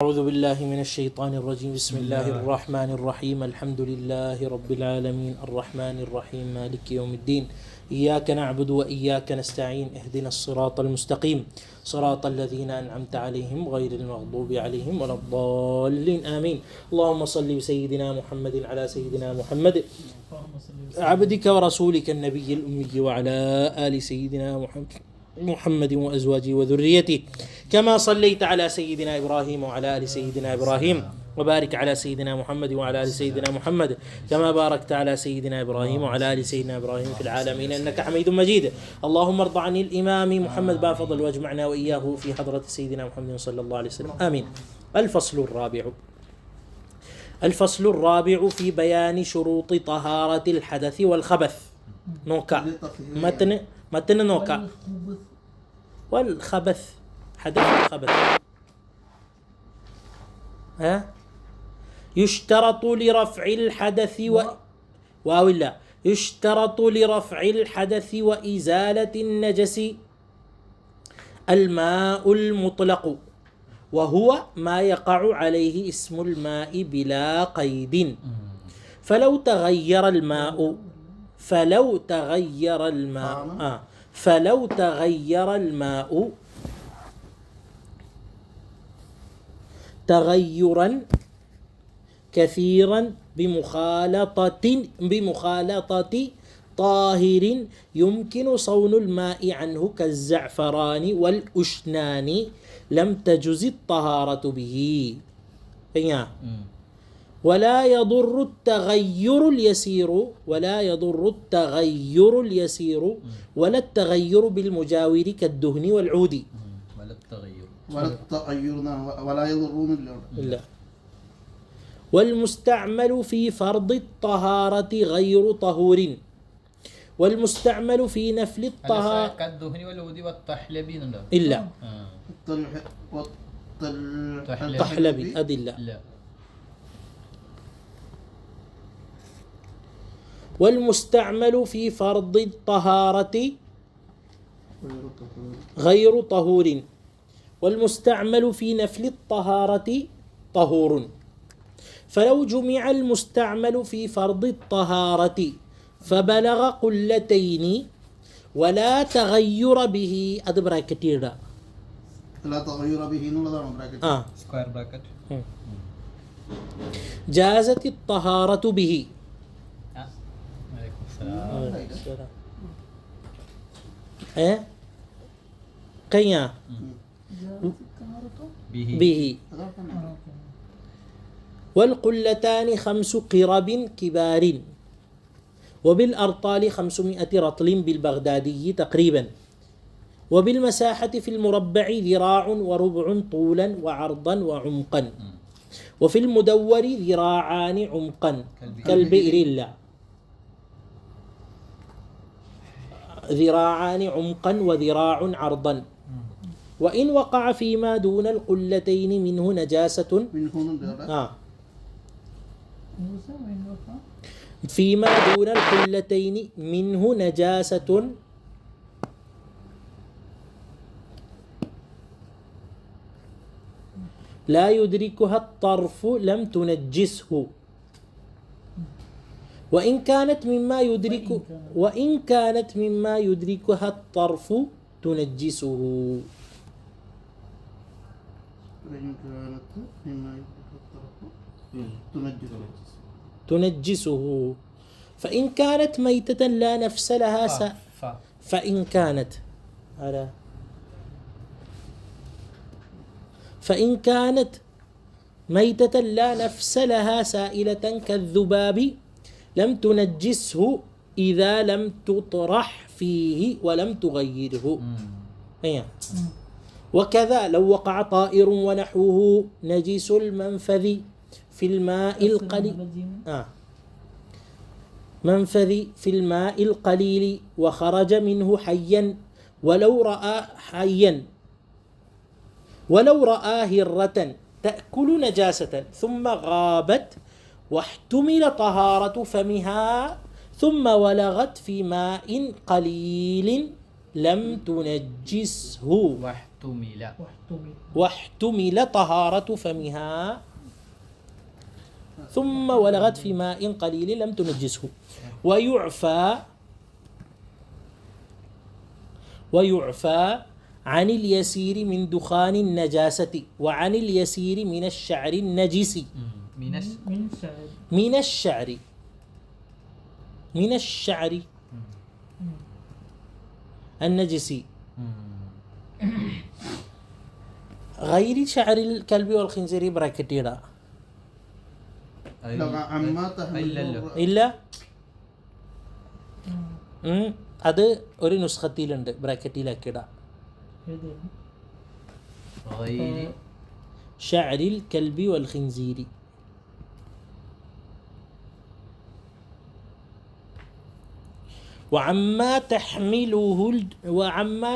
أعوذ بالله من الشيطان الرجيم. بسم الله الرحمن الرحيم. الحمد لله رب العالمين الرحمن الرحيم مالك يوم الدين. إياك نعبد وإياك نستعين. اهدنا الصراط المستقيم صراط الذين أنعمت عليهم غير المغضوب عليهم ولا الضالين آمين. اللهم صل بسيدنا محمد على سيدنا محمد عبدك ورسولك النبي الأمي وعلى آل سيدنا محمد وأزواجه وذريته كما صليت على سيدنا إبراهيم وعلى آل سيدنا إبراهيم وبارك على سيدنا محمد وعلى آل سيدنا محمد كما باركت على سيدنا إبراهيم وعلى آل سيدنا إبراهيم في العالمين إنك حميد مجيد. اللهم ارض عن الإمام محمد بافضل واجمعنا وإياه في حضرة سيدنا محمد صلى الله عليه وسلم آمين. الفصل الرابع في بيان شروط طهارة الحدث والخبث. نوكا متن نوكا والخبث حدث الخبث يشترط لرفع الحدث ولا يشترط لرفع الحدث وإزالة النجس الماء المطلق وهو ما يقع عليه اسم الماء بلا قيد. فلو تغير الماء تغيرا كثيرا بمخالطة طاهر يمكن صون الماء عنه كالزعفران والأشنان لم تجز الطهارة به. ولا يضر التغير اليسير ولا التغير بالمجاور كالدهن والعود. ولا يضرون لا. والمستعمل في فرض الطهارة غير طهور. والمستعمل في نفل الطهارة كالدهن والعود والطحلب إلا والطحلب أدلة. والمستعمل في فرض الطهارة غير طهور. والمستعمل في نفل الطهارة طهور. فلو جمع المستعمل في فرض الطهارة فبلغ قلتين ولا تغير به لا تغير به سكوير براكت جازت الطهارة به. كيا به. والقلتان 5 قرب كبار وبالأرطال 500 رطل بالبغدادي تقريبا. وبالمساحة في المربع ذراع وربع طولا وعرضا وعمقا. وفي المدور ذراعان عمقا كالبئر لا ذراعان عمقا وذراع عرضا. وإن وقع فيما دون القلتين منه نجاسة فيما دون القلتين منه نجاسة لا يدركها الطرف لم تنجسه. وإن كانت مما يدركها الطرف تنجسه. فإن كانت ميتة لا نفس لها فإن كانت ميتة لا نفس لها سائلة كالذباب لم تنجسه إذا لم تطرح فيه ولم تغيره. وكذا لو وقع طائر ونحوه نجس المنفذ في الماء القليل وخرج منه حيا ولو رأى هرة تأكل نجاسة ثم غابت واحتمل طهارة فمها ثم ولغت في ماء قليل لم تنجسه. واحتمل طهارة فمها ثم ولغت في ماء قليل لم تنجسه ويعفى عن اليسير من دخان النجاسة وعن اليسير من الشعر النجس من الشعر النجس غير شعر الكلب والخنزير براكتيرا لو عما تحمله ഇല്ല അത് ഒരു നുസ്ഖത്തിലുണ്ട് ബ്രാക്കറ്റിലാക്കിയിടാം غير شعر الكلب والخنزير وعما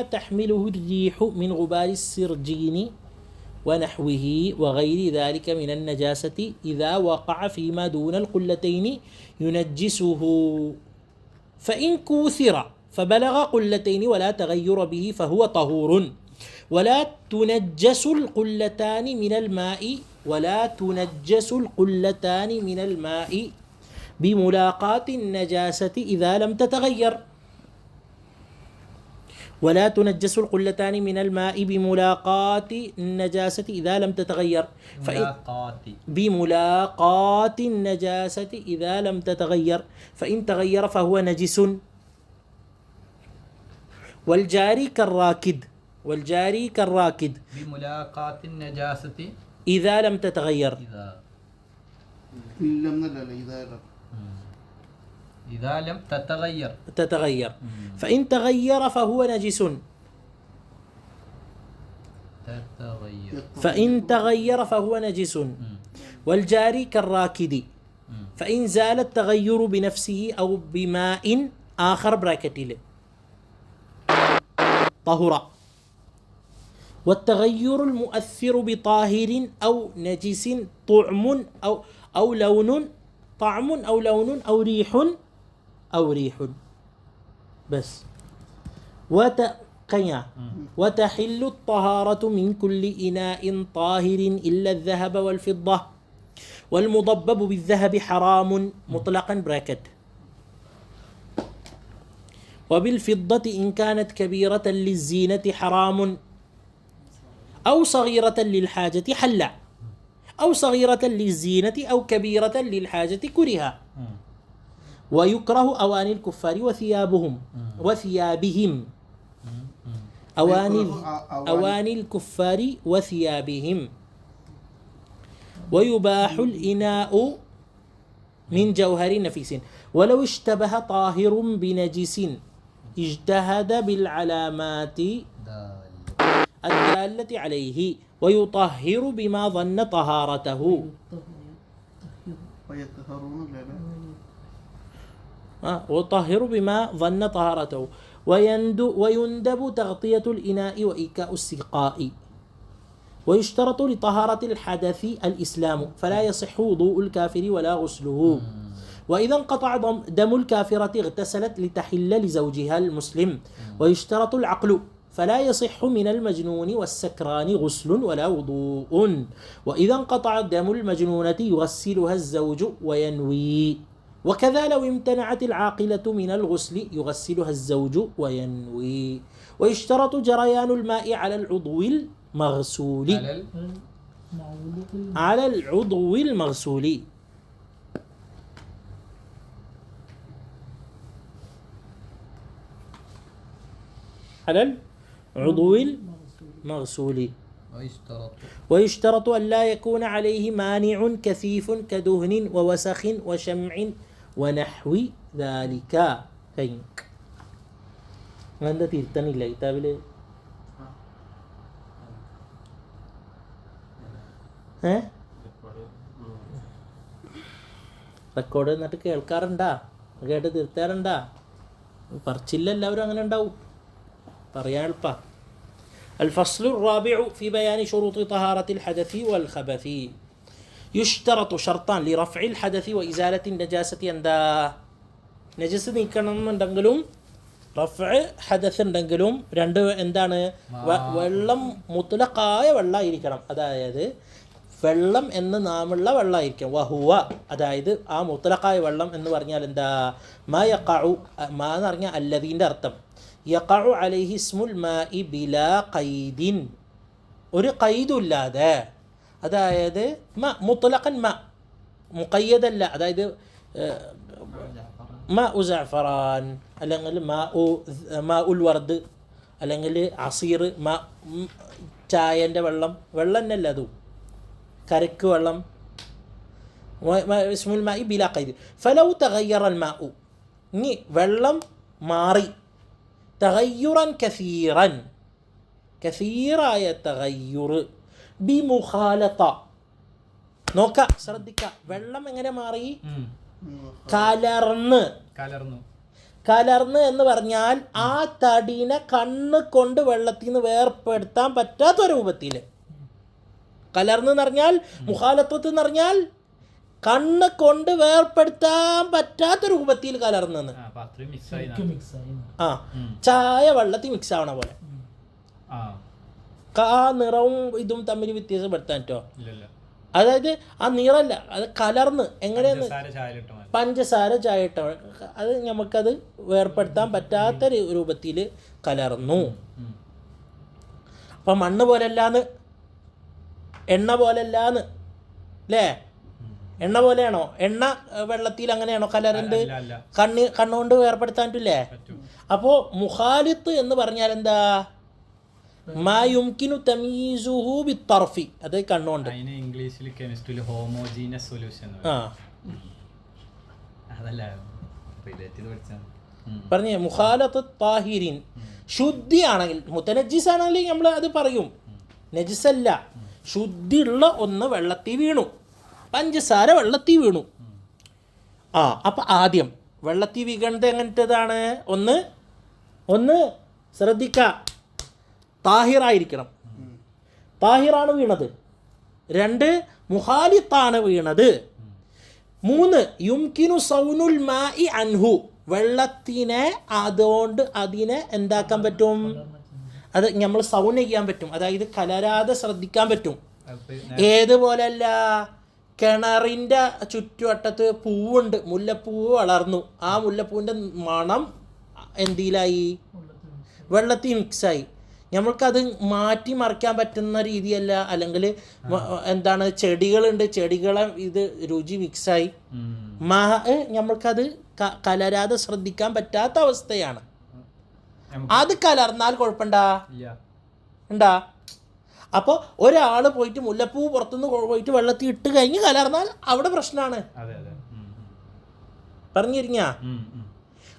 تحمله الريح من غبار السرجين ونحوه وغير ذلك من النجاسة إذا وقع فيما دون القلتين ينجسه فإن كوثر فبلغ قلتين ولا تغير به فهو طهور ولا تنجس القلتان من الماء بملاقاة النجاسة إذا لم تتغير ولا تنجس القلتان من الماء بملاقاة النجاسة إذا لم تتغير بملاقاة النجاسة إذا لم تتغير فإن تغير فهو نجس والجاري كالراكد بملاقاة النجاسة إذا لم تتغير إذا لم تتغير فإن تغير فهو نجس والجاري كالراكد فإن زال التغير بنفسه أو بماء آخر براكتيل طهر والتغير المؤثر بطاهر أو نجس طعم أو لون أو ريح بس وتحل الطهارة من كل إناء طاهر إلا الذهب والفضة والمضبب بالذهب حرام مطلقا براكت وبالفضة إن كانت كبيرة للزينة حرام أو صغيرة للحاجة حل أو صغيرة للزينة أو كبيرة للحاجة كره ويكره أواني الكفار وثيابهم أواني الكفار وثيابهم ويباح الإناء من جوهر نفيس ولو اشتبه طاهر بنجس اجتهد بالعلامات الدالة عليه ويطهر بما ظن طهارته ويطهر بما ظن طهارته ويندب تغطية الإناء وإيكاء السقاء ويشترط لطهارة الحدث الإسلام فلا يصح وضوء الكافر ولا غسله وإذا انقطع دم الكافرة اغتسلت لتحل لزوجها المسلم ويشترط العقل فلا يصح من المجنون والسكران غسل ولا وضوء وإذا انقطع دم المجنونة يغسلها الزوج وينوي وكذا لو امتنعت العاقلة من الغسل يغسلها الزوج وينوي ويشترط جريان الماء على العضو المغسول على العضو المغسول على العضو المغسول ويشترط أن لا يكون عليه مانع كثيف كدهن ووسخ وشمع ونحو ذلك هذا تيرتني لا كتابله റെക്കോർഡ് എന്നിട്ട് കേൾക്കാറുണ്ടാ കേട്ട് തീർത്താറുണ്ടാ പറച്ചില്ല എല്ലാവരും അങ്ങനെ ഉണ്ടാവും പറയാൻ എളുപ്പാ الفصل الرابع في بيان شروط طهارة الحدث والخبث يشترط شرطان لرفع الحدث وإزالة النجاسة عند نجاسة نيكنا من دنگلوم റഫ്അ് ഹദസ് ഉണ്ടെങ്കിലും രണ്ട് എന്താണ് വെള്ളം മുത്ലഖായ വെള്ളമായിരിക്കണം. അതായത് വെള്ളം എന്ന് നാമുള്ള വെള്ളമായിരിക്കും. വഹുവ അതായത് ആ മുത്ലഖായ വെള്ളം എന്ന് പറഞ്ഞാൽ എന്താ? മാ യഖഉ, മാ എന്ന് പറഞ്ഞാൽ അല്ലദീൻ്റെ അർത്ഥം. യഖഉ അലൈഹി ഇസ്മുൽ മാഇ ബിലാ ഖൈദിൻ, ഒരു ഖൈദുല്ലാതെ. അതായത് മുത്ലഖൻ മുഖയ്യദല്ല. അതായത് ജഅഫറാൻ അല്ലെങ്കിൽ ഉൽ വർദ് അല്ലെങ്കിൽ അസീർ, ചായൻ്റെ വെള്ളം തന്നെയല്ല അതും, കരക്ക് വെള്ളം. ഇസ്മുൽ മാഇ ബിലാ ഖൈദ്. ഫലൗ തഗയ്യറൽ മാഉ, ഇനി വെള്ളം മാറി, തഗയ്യുറൻ കസീറൻ, കസീറായ തഗയ്യുർ, ബിമുഖാലത. നോക്ക, ശ്രദ്ധിക്ക, വെള്ളം എങ്ങനെ മാറി? കലർന്ന് എന്ന് പറഞ്ഞാൽ ആ തടീനെ കണ്ണ് കൊണ്ട് വെള്ളത്തിൽ നിന്ന് വേർപ്പെടുത്താൻ പറ്റാത്ത രൂപത്തിൽ. കലർന്ന് എന്ന് പറഞ്ഞാൽ, മുഖാലത്വത്ത് എന്ന് പറഞ്ഞാൽ കണ്ണ് കൊണ്ട് വേർപ്പെടുത്താൻ പറ്റാത്ത രൂപത്തിൽ കലർന്നെന്ന്. ചായ വെള്ളത്തിൽ മിക്സ് ആവണ പോലെ. ആ നിറവും ഇതും തമ്മിൽ വ്യത്യാസപ്പെടുത്താൻ പറ്റോ? അതായത് ആ നിറല്ല, അത് കലർന്ന് എങ്ങനെയെന്ന്, പഞ്ചസാര ചായ ഇട്ട അത് നമുക്കത് വേർപ്പെടുത്താൻ പറ്റാത്ത രൂപത്തിൽ കലർന്നു. അപ്പം മണ്ണ് പോലെയല്ലാന്ന്, എണ്ണ പോലെയല്ലാന്ന് അല്ലേ? എണ്ണ പോലെയാണോ? എണ്ണ വെള്ളത്തിൽ അങ്ങനെയാണോ കലറുണ്ട്? കണ്ണുകൊണ്ട് വേർപ്പെടുത്താൻ പറ്റില്ലേ? അപ്പോൾ മുഖാലിത്ത് എന്ന് പറഞ്ഞാൽ എന്താ? മാ യുംകിനു തമീസുഹു ബിത്തർഫി, അത് കണ്ണുകൊണ്ട്. ഇംഗ്ലീഷിൽ കെമിസ്ട്രിയിൽ ഹോമോജീനസ് സൊല്യൂഷൻ പറഞ്ഞ മുഖാലത്ത് താഹിരിൻ, ശുദ്ധിയാണെങ്കിൽ. മുത്തനജിസ് ആണെങ്കിൽ നമ്മൾ അത് പറയും, നജിസല്ല, ശുദ്ധിയുള്ള ഒന്ന് വെള്ളത്തിൽ വീണു, പഞ്ചസാര വെള്ളത്തിൽ വീണു. അപ്പം ആദ്യം വെള്ളത്തിൽ വീകണത് എങ്ങനത്തേതാണ്? ഒന്ന് ശ്രദ്ധിക്ക, താഹിറായിരിക്കണം, താഹിറാണ് വീണത്. 2 മുഖാലിത്താണ് വീണത്. 3 യുംകിനു സൗനുൽ മാഇ അൻഹു, വെള്ളത്തിനെ അതുകൊണ്ട് അതിനെ എന്താക്കാൻ പറ്റും? അത് നമ്മൾ സൗൻ ചെയ്യാൻ പറ്റും, അതായത് കലരാതെ ശ്രദ്ധിക്കാൻ പറ്റും. ഏതുപോലെയല്ല, കിണറിൻ്റെ ചുറ്റുവട്ടത്ത് പൂവുണ്ട്, മുല്ലപ്പൂവ് വളർന്നു, ആ മുല്ലപ്പൂവിൻ്റെ മണം എന്തിലായി? വെള്ളത്തിൽ മിക്സായി. നമ്മൾക്കത് മാറ്റി മറിക്കാൻ പറ്റുന്ന രീതിയല്ല. അല്ലെങ്കിൽ എന്താണ്, ചെടികളുണ്ട്, ചെടികളെ ഇത് രുചി മിക്സായി, നമ്മൾക്കത് കലരാതെ ശ്രദ്ധിക്കാൻ പറ്റാത്ത അവസ്ഥയാണ്. അത് കലർന്നാൽ കുഴപ്പമുണ്ടാ? അപ്പോൾ ഒരാൾ പോയിട്ട് മുല്ലപ്പൂ പുറത്തുനിന്ന് പോയിട്ട് വെള്ളത്തിൽ ഇട്ട് കഴിഞ്ഞ് കലർന്നാൽ അവിടെ പ്രശ്നമാണ്. പറഞ്ഞിരിഞ്ഞ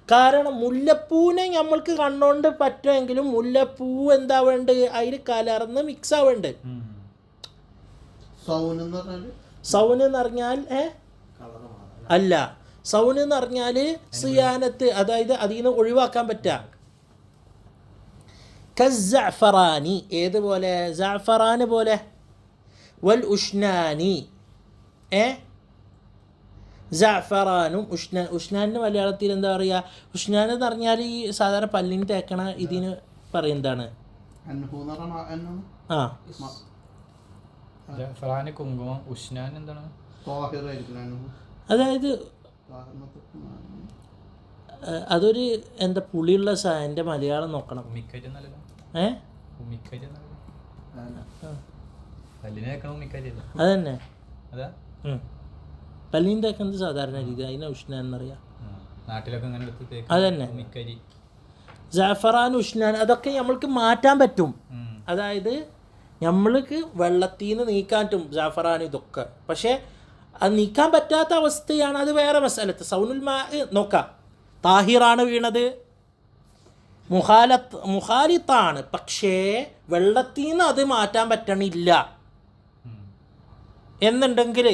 കാരണം മുല്ലപ്പൂവിനെ നമ്മൾക്ക് കണ്ണുകൊണ്ട് പറ്റുമെങ്കിലും മുല്ലപ്പൂ എന്താ വേണ്ടത്? അതിൽ കലർന്ന് മിക്സ് ആവേണ്ടത്. സൗന് എന്ന് പറഞ്ഞാൽ അല്ല, സൗന് എന്ന് പറഞ്ഞാൽ സിയാനത്ത്, അതായത് അതിൽ നിന്ന് ഒഴിവാക്കാൻ പറ്റുക. കസ്സഅഫറാനി, ഏതുപോലെ? സഅഫറാന് പോലെ. വൽ ഉഷ്നാനി, സഅഫറാനും ഉഷ്നാനിന് മലയാളത്തിൽ എന്താ പറയുക? ഉഷ്നാൻ എന്ന് പറഞ്ഞാൽ ഈ സാധാരണ പല്ലിന് തേക്കണ ഇതിന് പറയുന്നതാണ്. അതായത് അതൊരു എന്താ പുളിയുള്ള സാധനൻ്റെ മലയാളം നോക്കണം. അതന്നെ പല്ലിന് തേക്കുന്നത് സാധാരണ രീതി, അതിനെ ഉഷ്ണാൻ എന്നറിയാം. അതന്നെ ജാഫറാൻ, ഉഷ്ണാൻ, അതൊക്കെ നമ്മൾക്ക് മാറ്റാൻ പറ്റും. അതായത് നമ്മൾക്ക് വെള്ളത്തിൽ നിന്ന് നീക്കാൻ പറ്റും ജാഫറാൻ ഇതൊക്കെ. പക്ഷേ അത് നീക്കാൻ പറ്റാത്ത അവസ്ഥയാണ്, അത് വേറെ മസാലത്ത്. സൗനുൽ മാ നോക്കാം, താഹിറാണ് വീണത്, മുഖാലിത്താണ്, പക്ഷേ വെള്ളത്തിൽ നിന്ന് അത് മാറ്റാൻ പറ്റണില്ല എന്നുണ്ടെങ്കിൽ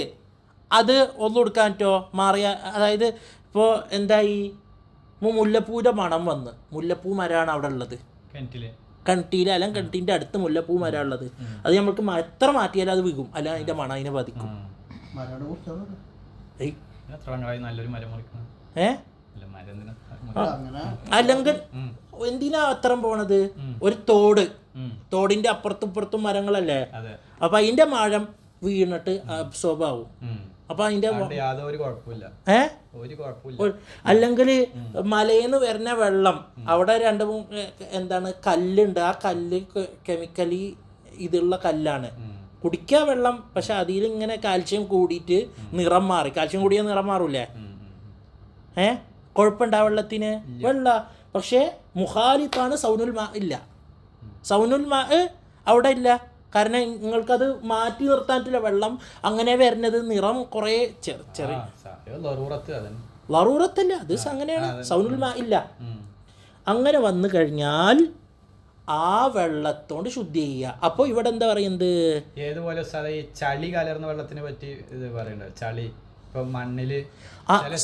അത് ഒന്നു കൊടുക്കാൻ പറ്റുമോ? മാറിയ, അതായത് ഇപ്പോൾ എന്തായി, മുല്ലപ്പൂവിൻ്റെ മണം വന്ന്, മുല്ലപ്പൂ മരമാണ് അവിടെ ഉള്ളത് കിണറ്റിൽ, അല്ലെങ്കിൽ കിണറ്റിൻ്റെ അടുത്ത് മുല്ലപ്പൂ മരം ഉള്ളത്, അത് നമുക്ക് എത്ര മാറ്റിയാലും അത് വികും, അല്ല അതിൻ്റെ മണം അതിനെ ബാധിക്കും. അല്ല, മരം എന്തിനാ? അങ്ങനെ അല്ലെങ്കിൽ എന്തിനാ അത്തരം പോണത്? ഒരു തോടിന്റെ അപ്പുറത്തും ഇപ്പുറത്തും മരങ്ങളല്ലേ, അതെ. അപ്പൊ അതിന്റെ മാഴം വീണിട്ട് അബ്സോർബ് ആവും. അപ്പൊ അതിന്റെ യാതൊരു കുഴപ്പമില്ല, ഒരു കുഴപ്പമില്ല. അല്ലെങ്കിൽ മലയിന്ന് വരുന്ന വെള്ളം അവിടെ എന്താണ് കല്ലുണ്ട്, ആ കല്ല് കെമിക്കലി ഇതുള്ള കല്ലാണ്, കുടിക്കുക വെള്ളം. പക്ഷെ അതിൽ ഇങ്ങനെ കാൽഷ്യം കൂടിയിട്ട് നിറം മാറി. കാൽഷ്യം കൂടിയ നിറം മാറൂലേ? കുഴപ്പമുണ്ടാ വെള്ളത്തിന്? വെള്ള. പക്ഷേ മുഖാലിത്താണ് സൗനുൽ മാ ഇല്ല. സൗനുൽ മാ അവിടെ ഇല്ല. കാരണം നിങ്ങൾക്കത് മാറ്റി നിർത്താൻ വെള്ളം അങ്ങനെ വരുന്നത് നിറം കുറേ ചെറിയ ലറൂറത്തല്ല, അത് അങ്ങനെയാണ്. സൗനുൽ മാ ഇല്ല. അങ്ങനെ വന്നു കഴിഞ്ഞാൽ ആ വെള്ളത്തോണ്ട് ശുദ്ധി ചെയ്യുക. അപ്പോൾ ഇവിടെ എന്താ പറയുന്നത്? ഏതുപോലെ ഈ ചളി കലർന്ന വെള്ളത്തിനെ പറ്റി ഇത് പറയണ്ട. ചളി ഇപ്പൊ മണ്ണില്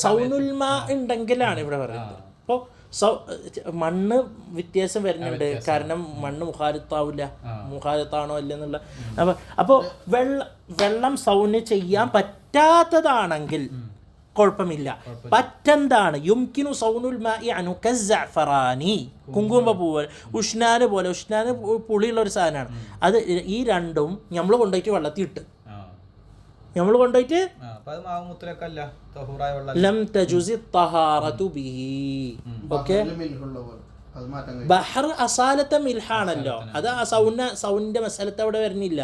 സൗനുൽ മാ ഉണ്ടെങ്കിലാണ് ഇവിടെ പറയുന്നത്. അപ്പോൾ മണ്ണ് വ്യത്യാസം വരുന്നുണ്ട്. കാരണം മണ്ണ് മുഖാലിത്താവില്ല, മുഖാലിത്താണോ അല്ലെന്നുള്ള. അപ്പോൾ വെള്ളം സൗന് ചെയ്യാൻ പറ്റാത്തതാണെങ്കിൽ കുഴപ്പമില്ല. പറ്റെന്താണ്? യുംകിനു സൗനുൽ മാഇ അൻഹു കസ്സഅഫറാനി, കുങ്കുമപ്പൂവ്, ഉഷ്നാന് പോലെ. ഉഷ്നാന് പുളിയുള്ള ഒരു സാധനമാണ്. അത് ഈ രണ്ടും നമ്മൾ കൊണ്ടുപോയിട്ട് വെള്ളത്തിൽ ഇട്ട് നമ്മൾ കൊണ്ടുപോയിട്ട് ലം തജുസി തഹാറതു ബിഹി. ഓക്കെ, ബഹർ അസാലത്തെ മിൽഹാണല്ലോ, അത് ആ സൗനിന്റെ മസാലത്ത് അവിടെ വരുന്നില്ല.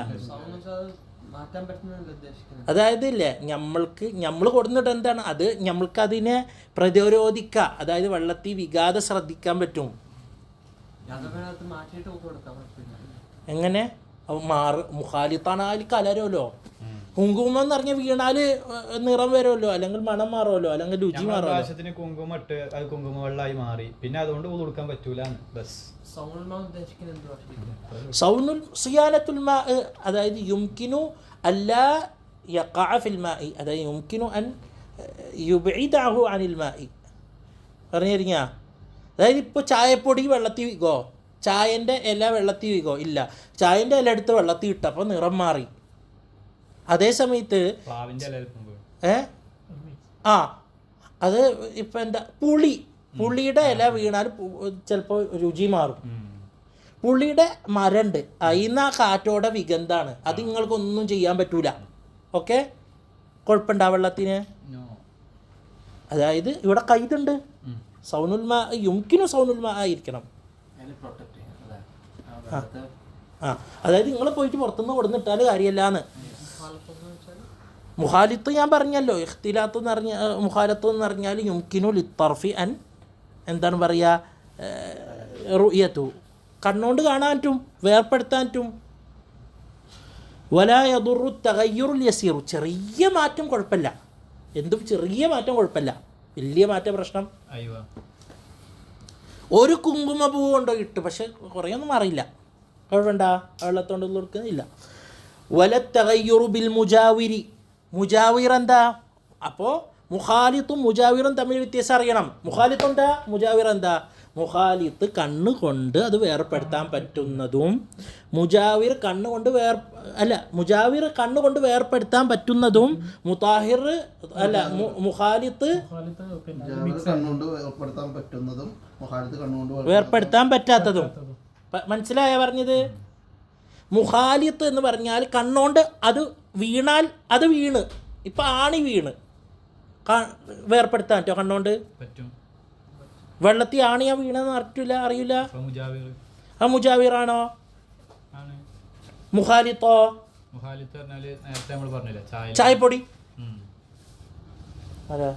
അതായത് ഇല്ലേ, നമ്മൾ കൊടുത്തിട്ട് എന്താണ് അത്, നമ്മൾക്ക് അതിനെ പ്രതിരോധിക്കുക. അതായത് വെള്ളത്തിൽ വികാതെ ശ്രദ്ധിക്കാൻ പറ്റും. എങ്ങനെ മുഖാലിത്താണ്, അതിൽ കലരുമല്ലോ. കുങ്കുമം എന്ന് പറഞ്ഞ വീണാല് നിറം വരുമല്ലോ, അല്ലെങ്കിൽ മണം മാറുമല്ലോ, അല്ലെങ്കിൽ രുചി മാറുമല്ലോ. കുങ്കുമം ഇട്ട് അത് കുങ്കുമ വെള്ളമായി മാറി, പിന്നെ അതുകൊണ്ട് കൊടുക്കാൻ പറ്റൂല. സൗനുൽ സിയാനത്തുൽ മാ, അതായത് യുംകിനു അല്ലാ യഖഅ ഫിൽ മാഇ, അതായത് യുംകിനു അൻ യുബ്ഇദഹു അനിൽ മാഇ. പറഞ്ഞിരിക്ക. അതായത് ഇപ്പോൾ ചായപ്പൊടി വെള്ളത്തിൽ വീകോ, ചായൻ്റെ ഇല വെള്ളത്തിൽ വീകോ ഇല്ല, ചായൻ്റെ ഇല എടുത്ത് വെള്ളത്തിൽ ഇട്ടപ്പോൾ നിറം മാറി. അതേ സമയത്ത് അത് ഇപ്പം എന്താ, പുളിയുടെ ഇല വീണാൽ ചിലപ്പോൾ രുചി മാറും. പുളിയുടെ മരണ്ട്, അതിന്ന് ആ കാറ്റോടെ വിഗന്ധാണ്, അത് നിങ്ങൾക്കൊന്നും ചെയ്യാൻ പറ്റൂല. ഓക്കെ, കുഴപ്പമുണ്ടാ വെള്ളത്തിന്? അതായത് ഇവിടെ കൈതുണ്ട്. സൗനുൽ മാ യുംകിനു സൗനുൽ മാ ആയിരിക്കണം. അതായത് നിങ്ങൾ പോയിട്ട് പുറത്തുനിന്ന് കൊടുന്നിട്ടാൽ കാര്യമല്ലാന്ന്. മുഖാലിത്ത് ഞാൻ പറഞ്ഞല്ലോ, ഇഖ്തിലാത്ത് എന്ന് പറഞ്ഞ മുഖാലത്ത് എന്ന് പറഞ്ഞാൽ യുംകിനു ലിത്തർഫി അൻ, എന്താണ് പറയുക, റുയത്തു, കണ്ണുകൊണ്ട് കാണാൻ പറ്റും, വേർപ്പെടുത്താൻ പറ്റും. വലാ യദുറു തഗയ്യുറുൽ യസീറു, ചെറിയ മാറ്റം കുഴപ്പമില്ല. എന്തും ചെറിയ മാറ്റം കുഴപ്പമില്ല, വലിയ മാറ്റം പ്രശ്നം. ഒരു കുങ്കുമപ്പൂ കൊണ്ടോ ഇട്ട്, പക്ഷെ കുറേ ഒന്നും മാറിയില്ല, കുഴപ്പമുണ്ട, വെള്ളത്തോണ്ടൊന്നും കൊടുക്കുന്നില്ല. വല തഗയ്യുറു ബിൽ മുജാവിരി, മുജാവിർ എന്താ? അപ്പോൾ മുഖാലിത്തും മുജാവിറും തമ്മിൽ വ്യത്യാസം അറിയണം. മുഖാലിത്തുണ്ടാ, മുജാവിർ എന്താ? മുഖാലിത്ത് കണ്ണുകൊണ്ട് അത് വേർപ്പെടുത്താൻ പറ്റുന്നതും, മുജാവിർ കണ്ണുകൊണ്ട് മുജാവിർ കണ്ണുകൊണ്ട് വേർപ്പെടുത്താൻ പറ്റുന്നതും, മുതാഹിർ അല്ല മുഖാലിത്ത് വേർപ്പെടുത്താൻ പറ്റാത്തതും. മനസ്സിലായ പറഞ്ഞത്? മുഖാലിത്ത് എന്ന് പറഞ്ഞാൽ കണ്ണുകൊണ്ട് അത് വീണാൽ അത് വീണ്, ഇപ്പം ആണി വീണ് വേർപ്പെടുത്താൻ പറ്റുമോ? കണ്ണുകൊണ്ട് വെള്ളത്തിൽ ആണിയാ വീണെന്ന് അറിയില്ല. ആ മുജാവിറാണോ? മുഖാലിത്തോ? ചായപ്പൊടി. അതെ,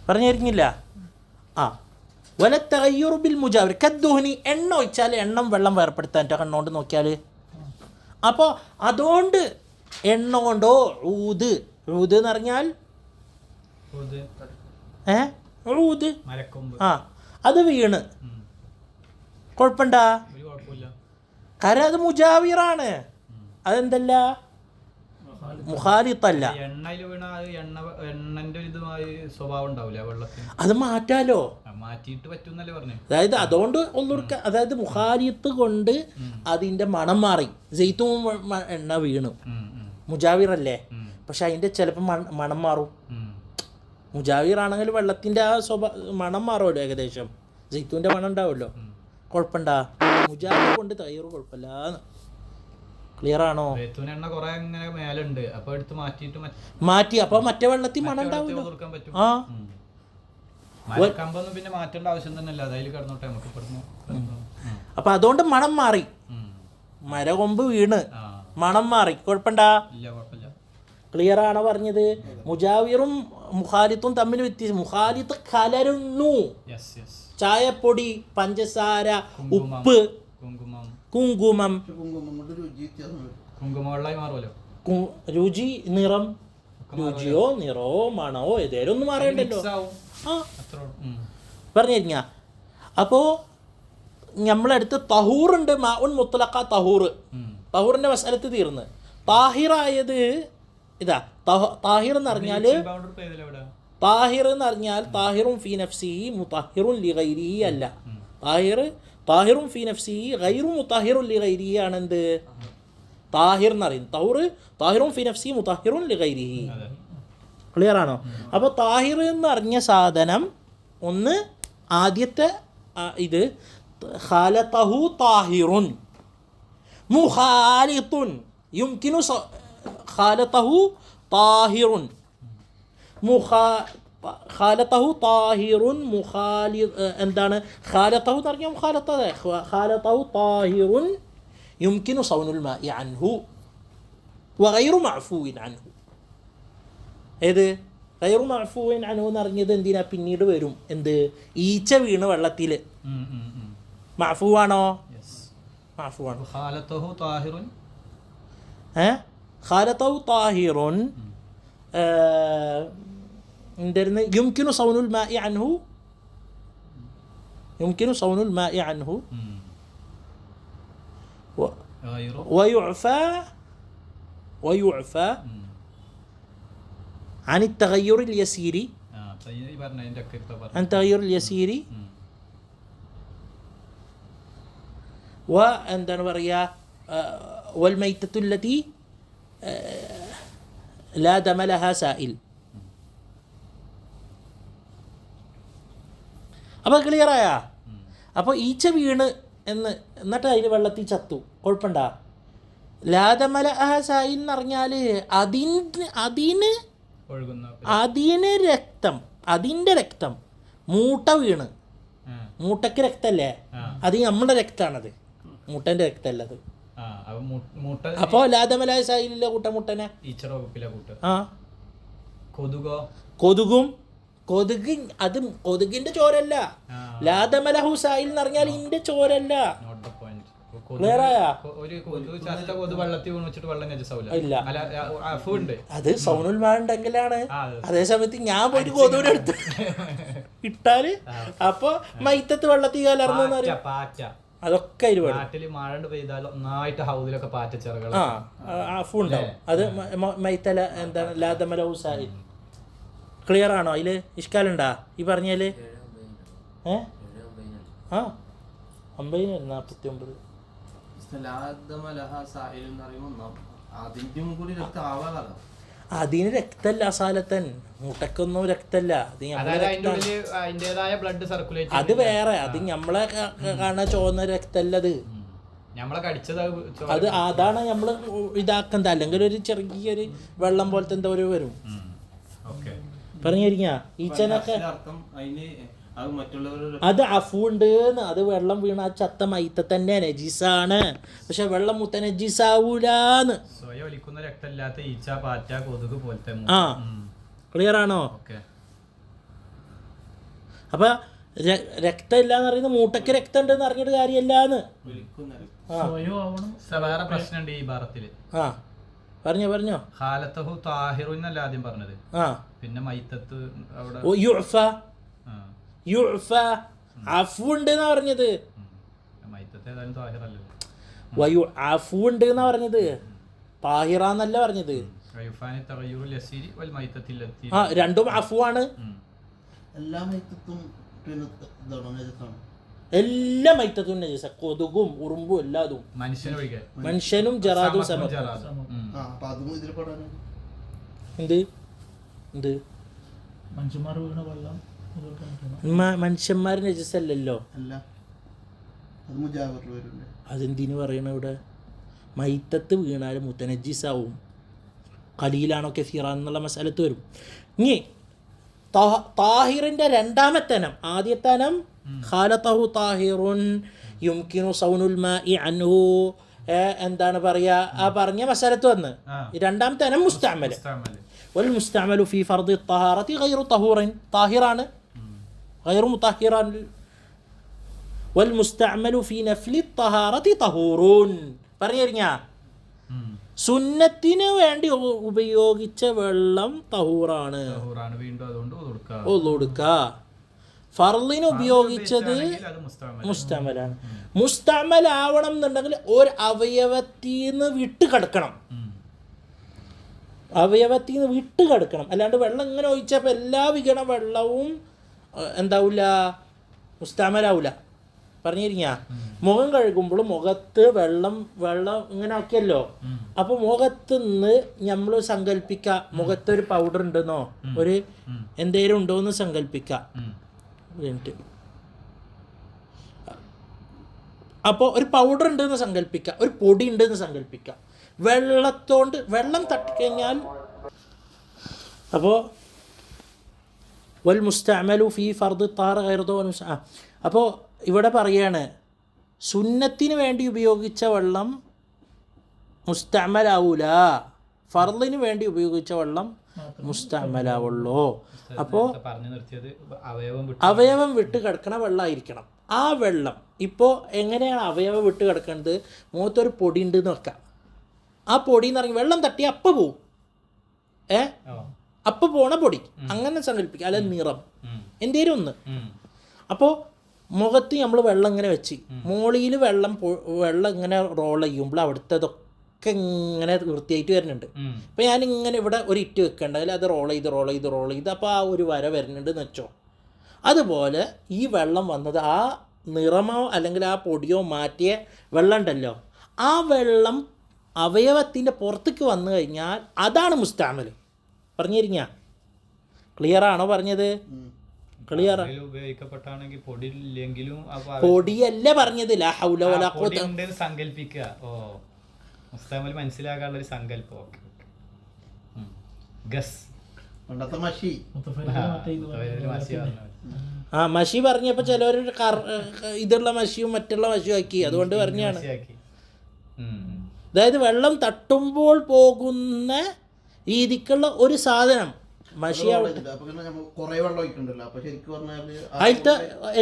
പറഞ്ഞിരിക്കുന്നില്ല. വലത്തയ്യുറു ബിൽ മുജാവിർ കദ്ദുഹ്നി, എണ്ണ ഒഴിച്ചാൽ എണ്ണം വെള്ളം വേർപ്പെടുത്താൻ പറ്റുമോ കണ്ണുകൊണ്ട് നോക്കിയാൽ? അപ്പോൾ അതുകൊണ്ട് എണ്ണ കൊണ്ടോ ഊത് എന്ന് പറഞ്ഞാൽ ഊത് അത് വീണ് കുഴപ്പമുണ്ടാ? കാരണം അത് മുജാവിറാണ്, അതെന്തല്ല മുഖാലിത്തല്ല. അത് മാറ്റാലോ, അതായത് അതുകൊണ്ട് ഒന്നുകൂടെ, അതായത് മുഖാലിത്ത് കൊണ്ട് അതിൻ്റെ മണം മാറി. ജെയ്ത്തൂൻ എണ്ണ വീണു, മുജാവിറല്ലേ, പക്ഷെ അതിൻ്റെ ചിലപ്പോൾ മണം മാറും. മുജാവിറാണെങ്കിൽ വെള്ളത്തിൻ്റെ ആ മണം മാറുമല്ലോ ഏകദേശം, ജെയ്ത്തൂൻ്റെ മണം ഉണ്ടാവുമല്ലോ, കുഴപ്പമുണ്ടാ. മുജാവിർ കൊണ്ട് തൈറ് കുഴപ്പമില്ല. ക്ലിയർ ആണോ? എണ്ണ കുറെ ഇങ്ങനെ മേലുണ്ട്, അപ്പൊ എടുത്ത് മാറ്റി അപ്പോൾ മറ്റേ വെള്ളത്തിൽ മണം ഉണ്ടാവുമല്ലോ. ആ കമ്പൊന്നും പിന്നെ മാറ്റേണ്ട ആവശ്യം തന്നെ ഇല്ല, അതിൽ കിടന്നോട്ടെ നമുക്ക്. അപ്പം അതുകൊണ്ട് മണം മാറി, മരകൊമ്പ് വീണ് മണം മാറി, കുഴപ്പമുണ്ടാ. ക്ലിയർ ആണോ പറഞ്ഞത്? മുജാവിറും മുഖാലിത്തും തമ്മിൽ വ്യത്യാസം. മുഖാലിത്ത് കലരുന്നു, ചായപ്പൊടി, പഞ്ചസാര, ഉപ്പ്, കുങ്കുമം, രുചി, നിറം, രുചിയോ നിറമോ മണമോ ഏതേലും ഒന്നും മാറേണ്ടല്ലോ. ആ പറഞ്ഞിരിക്ക. അപ്പോൾ നമ്മളടുത്ത് തഹൂറുണ്ട്, മാഉൻ മുത്തലഖ തഹൂർ. തഹൂറിൻ്റെ മസലത്ത് തീർന്ന്. താഹിറായത് ഇതാ. താഹിർ എന്ന് പറഞ്ഞാൽ താഹിറും ഫീ നഫ്സിഹി മുതഹിറുൻ ലിഗൈരിഹി അല്ല. താഹിറും ഫീ നഫ്സിഹി ഗൈറു മുതഹിറുൻ ലിഗൈരിഹി ആണ് എന്ത് താഹിർ എന്ന് പറയുന്നത്. താഹിറും ഫീ നഫ്സിഹി മുതഹിറുൻ ലിഗൈരിഹി. ക്ലിയർ ആണോ? അപ്പോൾ താഹിർ എന്ന് പറഞ്ഞ സാധനം ഒന്ന് ആദ്യത്തെ ഇത് ഖാലതഹു താഹിറുൻ മുഖാലിത്തുൻ യുംകിനു ഖാലതഹു താഹിറുൻ ഖാലതഹു താഹിറുൻ എന്താണ് ഖാലതഹു എന്ന് പറഞ്ഞാൽ ഖാലതഹു താഹിറുൻ യുംകിനു സൗനുൽ മാഇ അൻഹു വഗൈറു മഅഫൂവിൻ അൻഹു. ഏത് ഗൈറു മഅഫൂവിൻ അൻഹു എന്ന് പറഞ്ഞത് എന്തിനാ? പിന്നീട് വരും. എന്ത്? ഈച്ച വീണ് വെള്ളത്തിൽ മഅഫൂവാണോ? മഅഫൂവാണ്. ഖാലതഹു താഹിറുൻ എന്തായിരുന്നു? യുംകിനു സൗനുൽ മാഇ അൻഹു ويعفى عن التغير اليسير وأندن وريا والميتة التي لا دم لها سائل. അപ്പോൾ ക്ലിയറായാ? അപ്പോൾ ഈച്ച വീണ് എന്നിട്ട് അതിന് വെള്ളത്തിൽ ചത്തു, കുഴപ്പമുണ്ടാ? ലാദമല സായിൽ എന്ന് പറഞ്ഞാൽ അതിന് രക്തം, അതിൻ്റെ രക്തം മൂട്ട വീണ്, മൂട്ടയ്ക്ക് രക്തമല്ലേ, അത് നമ്മുടെ രക്തമാണത്, മൂട്ടൻ്റെ രക്തമല്ല അത്. അപ്പോൾ ലാദമല സായിലില്ല കൂട്ടമുട്ടനെ. ആ കൊതുക് അത് കൊതുകിന്റെ ചോരല്ല. ലാദമലഹു സായിൽ എന്ന് പറഞ്ഞാൽ ഇന്റെ ചോരല്ല. അത് സൗനുൽ മാ ഉണ്ടെങ്കിലാണ്. അതേ സമയത്ത് ഞാൻ പോയിട്ട് കൊതുവിനെ എടുത്ത് ഇട്ടാല് അപ്പൊ മൈത്തത്ത് വെള്ളത്തിൽ കലർന്നു അതൊക്കെ അത് മൈത്തല എന്താണ് ലാദമലഹു സായിൽ. ക്ലിയർ ആണോ? അതിൽ ഇഷ്കാലുണ്ടാ ഈ പറഞ്ഞാൽ? 49 അതിന് രക്തല്ല അസാലത്തൻ, മുട്ടക്കൊന്നും രക്തല്ല. അത് വേറെ, അത് നമ്മളെ കാണാൻ ചോന്ന രക്തല്ലത്, അത് അതാണ് നമ്മള് ഇതാക്കുന്നത്. അല്ലെങ്കിൽ ഒരു ചെറിയൊരു വെള്ളം പോലത്തെ എന്തോ ഒരു വരും. പറഞ്ഞിരിക്ക ഈച്ചനൊക്കെ അത് അഫുണ്ട്, അത് വെള്ളം വീണ ആ ചത്ത മൈത്ത തന്നെ നജീസാണ്. പക്ഷെ വെള്ളം മുത്ത നജീസാവൂലാന്ന്. ആ ക്ലിയർ ആണോ? അപ്പൊ രക്തമില്ല എന്ന് പറയുന്നത് മൂട്ടക്ക് രക്തം ഉണ്ടെന്ന് അറിഞ്ഞിട്ട് കാര്യമല്ലാന്ന്. വേറെ പ്രശ്നമുണ്ട് ഈ ഭാരത്തില്. പറഞ്ഞോ. ഖാലതഹു താഹിറു എന്നല്ല ആദ്യം പറഞ്ഞത്, പിന്നെ മൈത്തത്ത് അവിടെ അഫുണ്ട് എന്നാ പറഞ്ഞത്. അഫുണ്ട് എന്നാ പറഞ്ഞത്, താഹിറാന്നല്ല പറഞ്ഞത്. രണ്ടും അഫുവാണ്. എല്ലാ മൈത്തത്തും നജീസ, കൊതുകും ഉറുമ്പും എല്ലാതും, മനുഷ്യനും ജറാദും എന്ത് മനുഷ്യന്മാർ വീണ വെള്ളം മനുഷ്യന്മാർ നജസല്ലല്ലോ. അല്ല, അത് മുജാവറിൽ വരുന്നുണ്ട്. അതെന്തിനു പറയണ ഇവിടെ? മൈത്തത്ത് വീണാൽ മുത്തനജിസാവും. ഖലീലാണോ കസീറാൻ എന്നുള്ള മസാലത്ത് വരും. ഇനി താഹിറിൻ്റെ രണ്ടാമത്തനം, ആദ്യത്തനം ഖാലതഹു താഹിറുൻ യുംകിനു സൗനുൽ മാഇ അൻഹു, എന്താണ് പറയുക, ആ പറഞ്ഞ മസാലത്ത് വന്ന്. രണ്ടാമത്തനം മുസ്തഅമൽ. വൽ മുസ്തഅമലു ഫീ ഫർദി ത്വഹാറത്തി ഗൈറു തഹൂറിൻ, താഹിറാണ്, ഗൈറു മുതഹിറാൻ. വൽ മുസ്തഅമലു ഫീ നഫ്ലി ത്വഹാറത്തി തഹൂറുൻ. പറഞ്ഞിരിഞ്ഞ സുന്നത്തിന് വേണ്ടി ഉപയോഗിച്ച വെള്ളം തഹൂറാണ്, ഒതുടുക്ക. ഫർളിന് ഉപയോഗിച്ചത് മുസ്തഅമലാണ്. മുസ്തഅമലാവണം എന്നുണ്ടെങ്കിൽ ഒരു അവയവത്തിന്ന് വിട്ട് കിടക്കണം, അവയവത്തിന്ന് വിട്ട് കിടക്കണം. അല്ലാണ്ട് വെള്ളം ഇങ്ങനെ ഒഴിച്ചപ്പോൾ എല്ലാ വികണ വെള്ളവും എന്താവില്ല, മുസ്തഅമലാവില്ല. പറഞ്ഞിരിഞ്ഞ മുഖം കഴുകുമ്പോൾ മുഖത്ത് വെള്ളം ഇങ്ങനെ ആക്കിയല്ലോ. അപ്പോൾ മുഖത്ത് നിന്ന് നമ്മൾ സങ്കല്പിക്കുക, മുഖത്തൊരു പൗഡർ ഉണ്ടെന്നോ ഒരു എന്തേലും ഉണ്ടോ എന്ന് സങ്കല്പിക്കുക. അപ്പോൾ ഒരു പൗഡർ ഉണ്ടെന്ന് സങ്കല്പിക്കുക, ഒരു പൊടി ഉണ്ടെന്ന് സങ്കല്പിക്കുക. വെള്ളത്തോണ്ട് വെള്ളം തട്ടിക്കഴിഞ്ഞാൽ, അപ്പോൾ വൽ മുസ്തഅമലു ഫീ ഫർദി ത്വഹാറ ഗൈറു. അപ്പോൾ ഇവിടെ പറയാണ് സുന്നത്തിന് വേണ്ടി ഉപയോഗിച്ച വെള്ളം മുസ്തഅമലാവൂല, ഫർളിന് വേണ്ടി ഉപയോഗിച്ച വെള്ളം മുസ്തഅമലാവുള്ളൂ. അപ്പോൾ അവയവം വിട്ട് കിടക്കണ വെള്ളമായിരിക്കണം ആ വെള്ളം. ഇപ്പോൾ എങ്ങനെയാണ് അവയവം വിട്ട് കിടക്കുന്നത്? മുഖത്തൊരു പൊടി ഉണ്ട് എന്ന് വെക്കാം, ആ പൊടി എന്ന് പറഞ്ഞാൽ വെള്ളം തട്ടി അപ്പം പോവും, അപ്പം പോണ പൊടി അങ്ങനെ സങ്കല്പിക്കുക. അല്ല നിറം എന്തേലും ഒന്ന്. അപ്പോൾ മുഖത്ത് നമ്മൾ വെള്ളം ഇങ്ങനെ വെച്ച് മോളിയിൽ വെള്ളം ഇങ്ങനെ റോൾ ചെയ്യുമ്പോൾ അവിടുത്തതൊക്കെ ഇങ്ങനെ വൃത്തിയായിട്ട് വരുന്നുണ്ട്. അപ്പോൾ ഞാനിങ്ങനെ ഇവിടെ ഒരു ഇറ്റ് വെക്കേണ്ട, അതിൽ അത് റോൾ ചെയ്ത് അപ്പോൾ ആ ഒരു വര വരുന്നുണ്ട് എന്ന് വെച്ചോ. അതുപോലെ ഈ വെള്ളം വന്നത് ആ നിറമോ അല്ലെങ്കിൽ ആ പൊടിയോ മാറ്റിയ വെള്ളം ഉണ്ടല്ലോ, ആ വെള്ളം അവയവത്തിൻ്റെ പുറത്തേക്ക് വന്നു കഴിഞ്ഞാൽ അതാണ് മുസ്തഅമൽ. പറഞ്ഞിരിഞ്ഞ ക്ലിയർ ആണോ പറഞ്ഞത്? ക്ലിയർ. പൊടിയല്ല പറഞ്ഞത്, ലാ ഹൗല വലാ ഖുവത സങ്കല്പിക്കുക. മുസ്തഅമൽ മനസ്സിലാക്കാനുള്ള ഒരു സങ്കല്പം. ഗസ് പണ്ടത്തെ മഷി. മഷി പറഞ്ഞപ്പോൾ ചിലവർ ഇതുള്ള മഷിയും മറ്റുള്ള മഷിയും ആക്കി, അതുകൊണ്ട് പറഞ്ഞാണ്. അതായത് വെള്ളം തട്ടുമ്പോൾ പോകുന്ന രീതിക്കുള്ള ഒരു സാധനം മഷി. അതിലത്തെ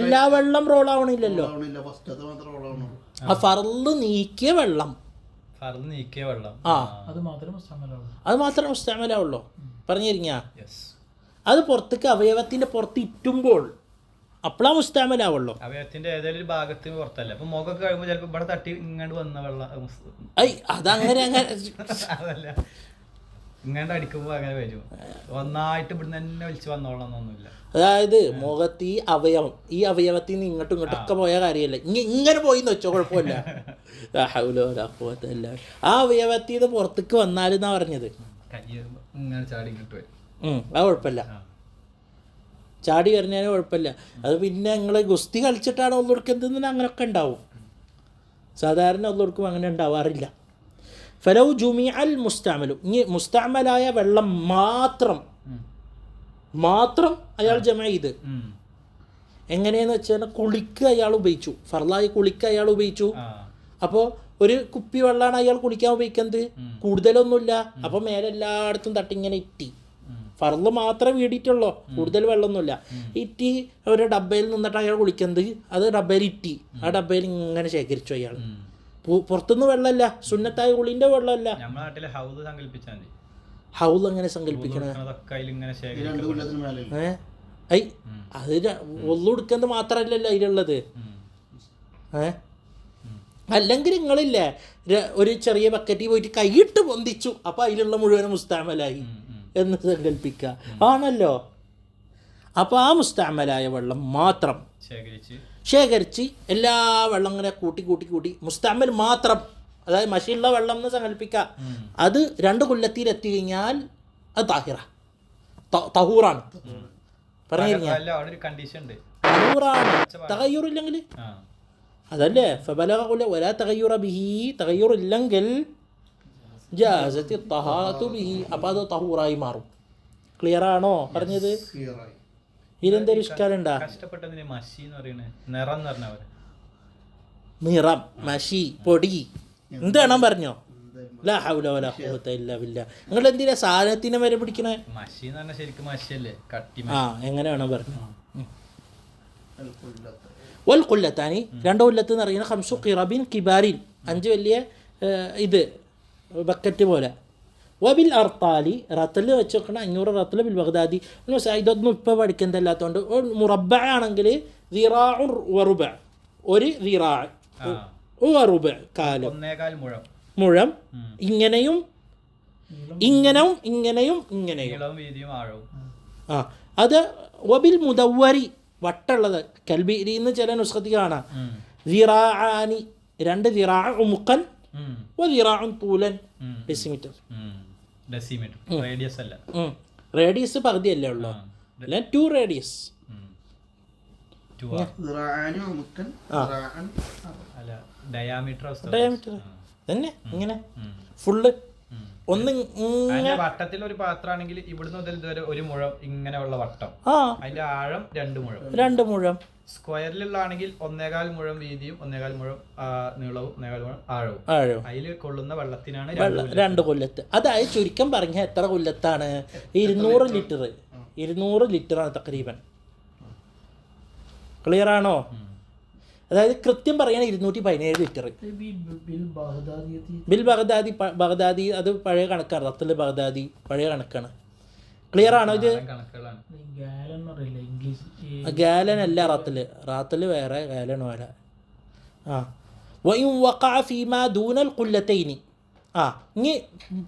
എല്ലാ വെള്ളം റോളാവണില്ലല്ലോ, ആ ഫർള് നീക്കിയ വെള്ളം, അത് മാത്രമേ മുസ്തഅമലാവുള്ളൂ. പറഞ്ഞിരിഞ്ഞ അത് പുറത്തേക്ക് അവയവത്തിന്റെ പുറത്ത് ഇറ്റുമ്പോൾ അപ്പോഴാ മുസ്തഅമലാവുള്ളൂ. അവയവത്തിന്റെ ഏതെങ്കിലും ഒരു ഭാഗത്തിന് പുറത്തല്ല. അപ്പൊ മുഖമൊക്കെ കഴിയുമ്പോൾ ചിലപ്പോൾ ഇവിടെ തട്ടി ഇങ്ങോട്ട് വന്ന വെള്ളം അതങ്ങനെ അതല്ല, ഇങ്ങോട്ട് അടിക്കുമ്പോൾ അങ്ങനെ വരും. ഒന്നായിട്ട് ഇവിടെ തന്നെ വലിച്ചു വന്നോളന്നൊന്നുമില്ല. അതായത് മുഖത്ത് ഈ അവയവത്തിൽ നിന്ന് ഇങ്ങോട്ടും ഇങ്ങോട്ടൊക്കെ പോയ കാര്യമല്ല, ഇങ്ങനെ പോയി എന്ന് വെച്ചോ, കുഴപ്പമില്ല. ആ അവയവത്തിൽ നിന്ന് പുറത്തേക്ക് വന്നാലെന്നാ പറഞ്ഞത്. ഇങ്ങനെ ചാടി ഇങ്ങോട്ട് വരും, അത് കുഴപ്പമില്ല, ചാടി വരുന്നതിന് കുഴപ്പമില്ല. അത് പിന്നെ നിങ്ങൾ ഗുസ്തി കളിച്ചിട്ടാണ് ഒന്നുകൊടുക്കുന്നത്, അങ്ങനെയൊക്കെ ഉണ്ടാവും. സാധാരണ ഒന്നുകൊടുക്കും അങ്ങനെ ഉണ്ടാവാറില്ല. ഫലൗ ജുമിഅൽ മുസ്തഅമലു, ഇനി മുസ്തഅമലായ വെള്ളം മാത്രം അയാൾ ജമ ചെയ്ത്. എങ്ങനെയെന്ന് വെച്ചാൽ കുളിക്ക് അയാൾ ഉപയോഗിച്ചു, ഫർളായി കുളിക്ക് അയാൾ ഉപയോഗിച്ചു. അപ്പോൾ ഒരു കുപ്പി വെള്ളമാണ് അയാൾ കുളിക്കാൻ ഉപയോഗിക്കുന്നത്, കൂടുതലൊന്നുമില്ല. അപ്പോൾ മേലെല്ലായിടത്തും തട്ടിങ്ങനെ ഇറ്റി, ഫർള് മാത്രമേ വീടിയിട്ടുള്ളൂ, കൂടുതൽ വെള്ളമൊന്നുമില്ല. ഇറ്റി ഒരു ഡബ്ബയിൽ നിന്നിട്ട് അയാൾ കുളിക്കുന്നത്, അത് ഡബ്ബയിൽ ഇറ്റി, ആ ഡബ്ബയിൽ ഇങ്ങനെ ശേഖരിച്ചു അയാൾ. പുറത്തുനിന്ന് വെള്ളമല്ല, സുന്നത്തായ കുളിന്റെ വെള്ളമല്ല. ഹൗദ് എങ്ങനെ സങ്കല്പിക്കണേ? അത് ഒന്നു എടുക്കുന്നത് മാത്രമല്ലല്ലോ അതിലുള്ളത്. അല്ലെങ്കിൽ നിങ്ങളില്ലേ ഒരു ചെറിയ ബക്കറ്റിൽ പോയിട്ട് കൈയിട്ട് പൊന്തിച്ചു, അപ്പൊ അതിലുള്ള മുഴുവനും മുസ്തഅമലായി എന്ന് സങ്കല്പിക്കുക ആണല്ലോ. അപ്പോൾ ആ മുസ്തഅമലായ വെള്ളം മാത്രം ശേഖരിച്ച് എല്ലാ വെള്ളം ഇങ്ങനെ കൂട്ടി മുസ്തഅമൽ മാത്രം, അതായത് മഷിയുള്ള വെള്ളം എന്ന് സങ്കല്പിക്കുക. അത് 2 കൊല്ലത്തിലെത്തി കഴിഞ്ഞാൽ അത് തഹൂറാണ്. പറഞ്ഞിരിക്കുക അല്ല അവിടെ ഒരു കണ്ടീഷൻ ഉണ്ട്. തഹൂറാണ്. തഗയ്യുറില്ലെങ്കിൽ അതല്ലേ ഫബലഗ വലാ തഗയ്യുറ ബിഹി, തഗയ്യുറില്ലെങ്കിൽ ജാസത്തി തഹാറത്തു ബിഹി, അപ്പോൾ അത് തഹൂറായി മാറും. ക്ലിയർ ആണോ പറഞ്ഞത്? ക്ലിയറായി. ഇതിലെന്തൊരു ഇഷ്കാലുണ്ടാ? കഷ്ടപ്പെട്ടതിന് മഷി എന്ന് പറയുന്നത് നിറം എന്ന് പറഞ്ഞവര് നിറം, മഷി, പൊടി എന്താണ് പറഞ്ഞോ? ലാ ഹൗല വലാ ഖുവത ഇല്ലാ ബില്ലാ. നിങ്ങൾ എന്തിനാ സാധനത്തിനെ വരെ പിടിക്കണേ? മഷി എന്ന് പറഞ്ഞാൽ ശരിക്കും മഷിയല്ലേ, കട്ടി ആ എങ്ങനെ വേണം പറഞ്ഞു. അൽഖുല്ലത്ത്. വൽ ഖുല്ലത്താനി, രണ്ട് കൊല്ലത്ത് എന്ന് പറയുന്നത് ഖംസു ഖിറബിൻ കിബാരിൻ, 5 വലിയ ഇത് ബക്കറ്റ് പോലെ. വബിൽ അർത്താലി, റത്തല് വെച്ച് നോക്കണം 500 റത്തല് ബിൽ ബഗ്ദാദി. ഇതൊന്നും ഇപ്പോൾ പഠിക്കുന്നതല്ലാത്തതുകൊണ്ട് മുറബ്ബ ആണെങ്കിൽ ദിറാഉ വറുബ, ഒരു ദിറാ വറുബ കാലം, 1.25 മുഴം, ഇങ്ങനെയും ഇങ്ങനെയും ഇങ്ങനെയും ഇങ്ങനെയും നീളവും വീതിയും ആഴവും. ആ അത് വബിൽ മുദവ്വരി, വട്ടുള്ളത്. കൽബിരിന്ന് ചില നുസ്ഖത്തി കാണാം ദിറാഅനി, 2 ദിറാ ഉമുഖൻ വദിറാഉൻ തൂലൻ, ഡെസിമീറ്റർ. റേഡിയസ് അല്ല, റേഡിയസ് പകുതിയല്ലേ ഉള്ളൂ, അല്ല 2 റേഡിയസ്. ദിറാഅനി വമുക്കൻ, ദിറാഅൻ അല്ല ഡയാമീറ്റർ ഡയമീറ്റർ തന്നെ ഇങ്ങനെ ഫുള്ള് ഒന്ന് വട്ടത്തിൽ ഒരു പാത്രമാണെങ്കിൽ ഇവിടുന്ന് മുതൽ ഇതുവരെ 1 മുഴം ഇങ്ങനെയുള്ള വട്ടം, അതിന്റെ ആഴം 2 മുഴം. 2 മുഴം. സ്ക്വയറിലുള്ളതാണെങ്കിൽ 1.25 മുഴം വീതിയും 1.25 മുഴം നീളവും 1.25 മുഴം ആഴവും. അതിൽ കൊള്ളുന്ന വെള്ളത്തിനാണ് 2 കൊല്ലത്ത്. അതായത് ചുരുക്കം പറഞ്ഞ എത്ര കൊല്ലത്താണ്? 200 ലിറ്റർ. 200 ലിറ്ററാണ് തക്രീബൻ. ക്ലിയർ ആണോ? അതായത് കൃത്യം പറയണ 217 ലിറ്റർ. ബിൽ ബഗ്ദാദി, ബഗ്ദാദി അത് പഴയ കണക്കാണ്. റത്തൽ ബഗ്ദാദി പഴയ കണക്കാണ്. ക്ലിയർ ആണോ? ഇത് ഗാലൻ അല്ല, റാത്തല്. റാത്തല് വേറെ, ഗാലൻ വേറെ. വഇൻ വഖഅ ഫീമാ ദൂനൽ ഖുല്ലത്തൈനി. ഇനി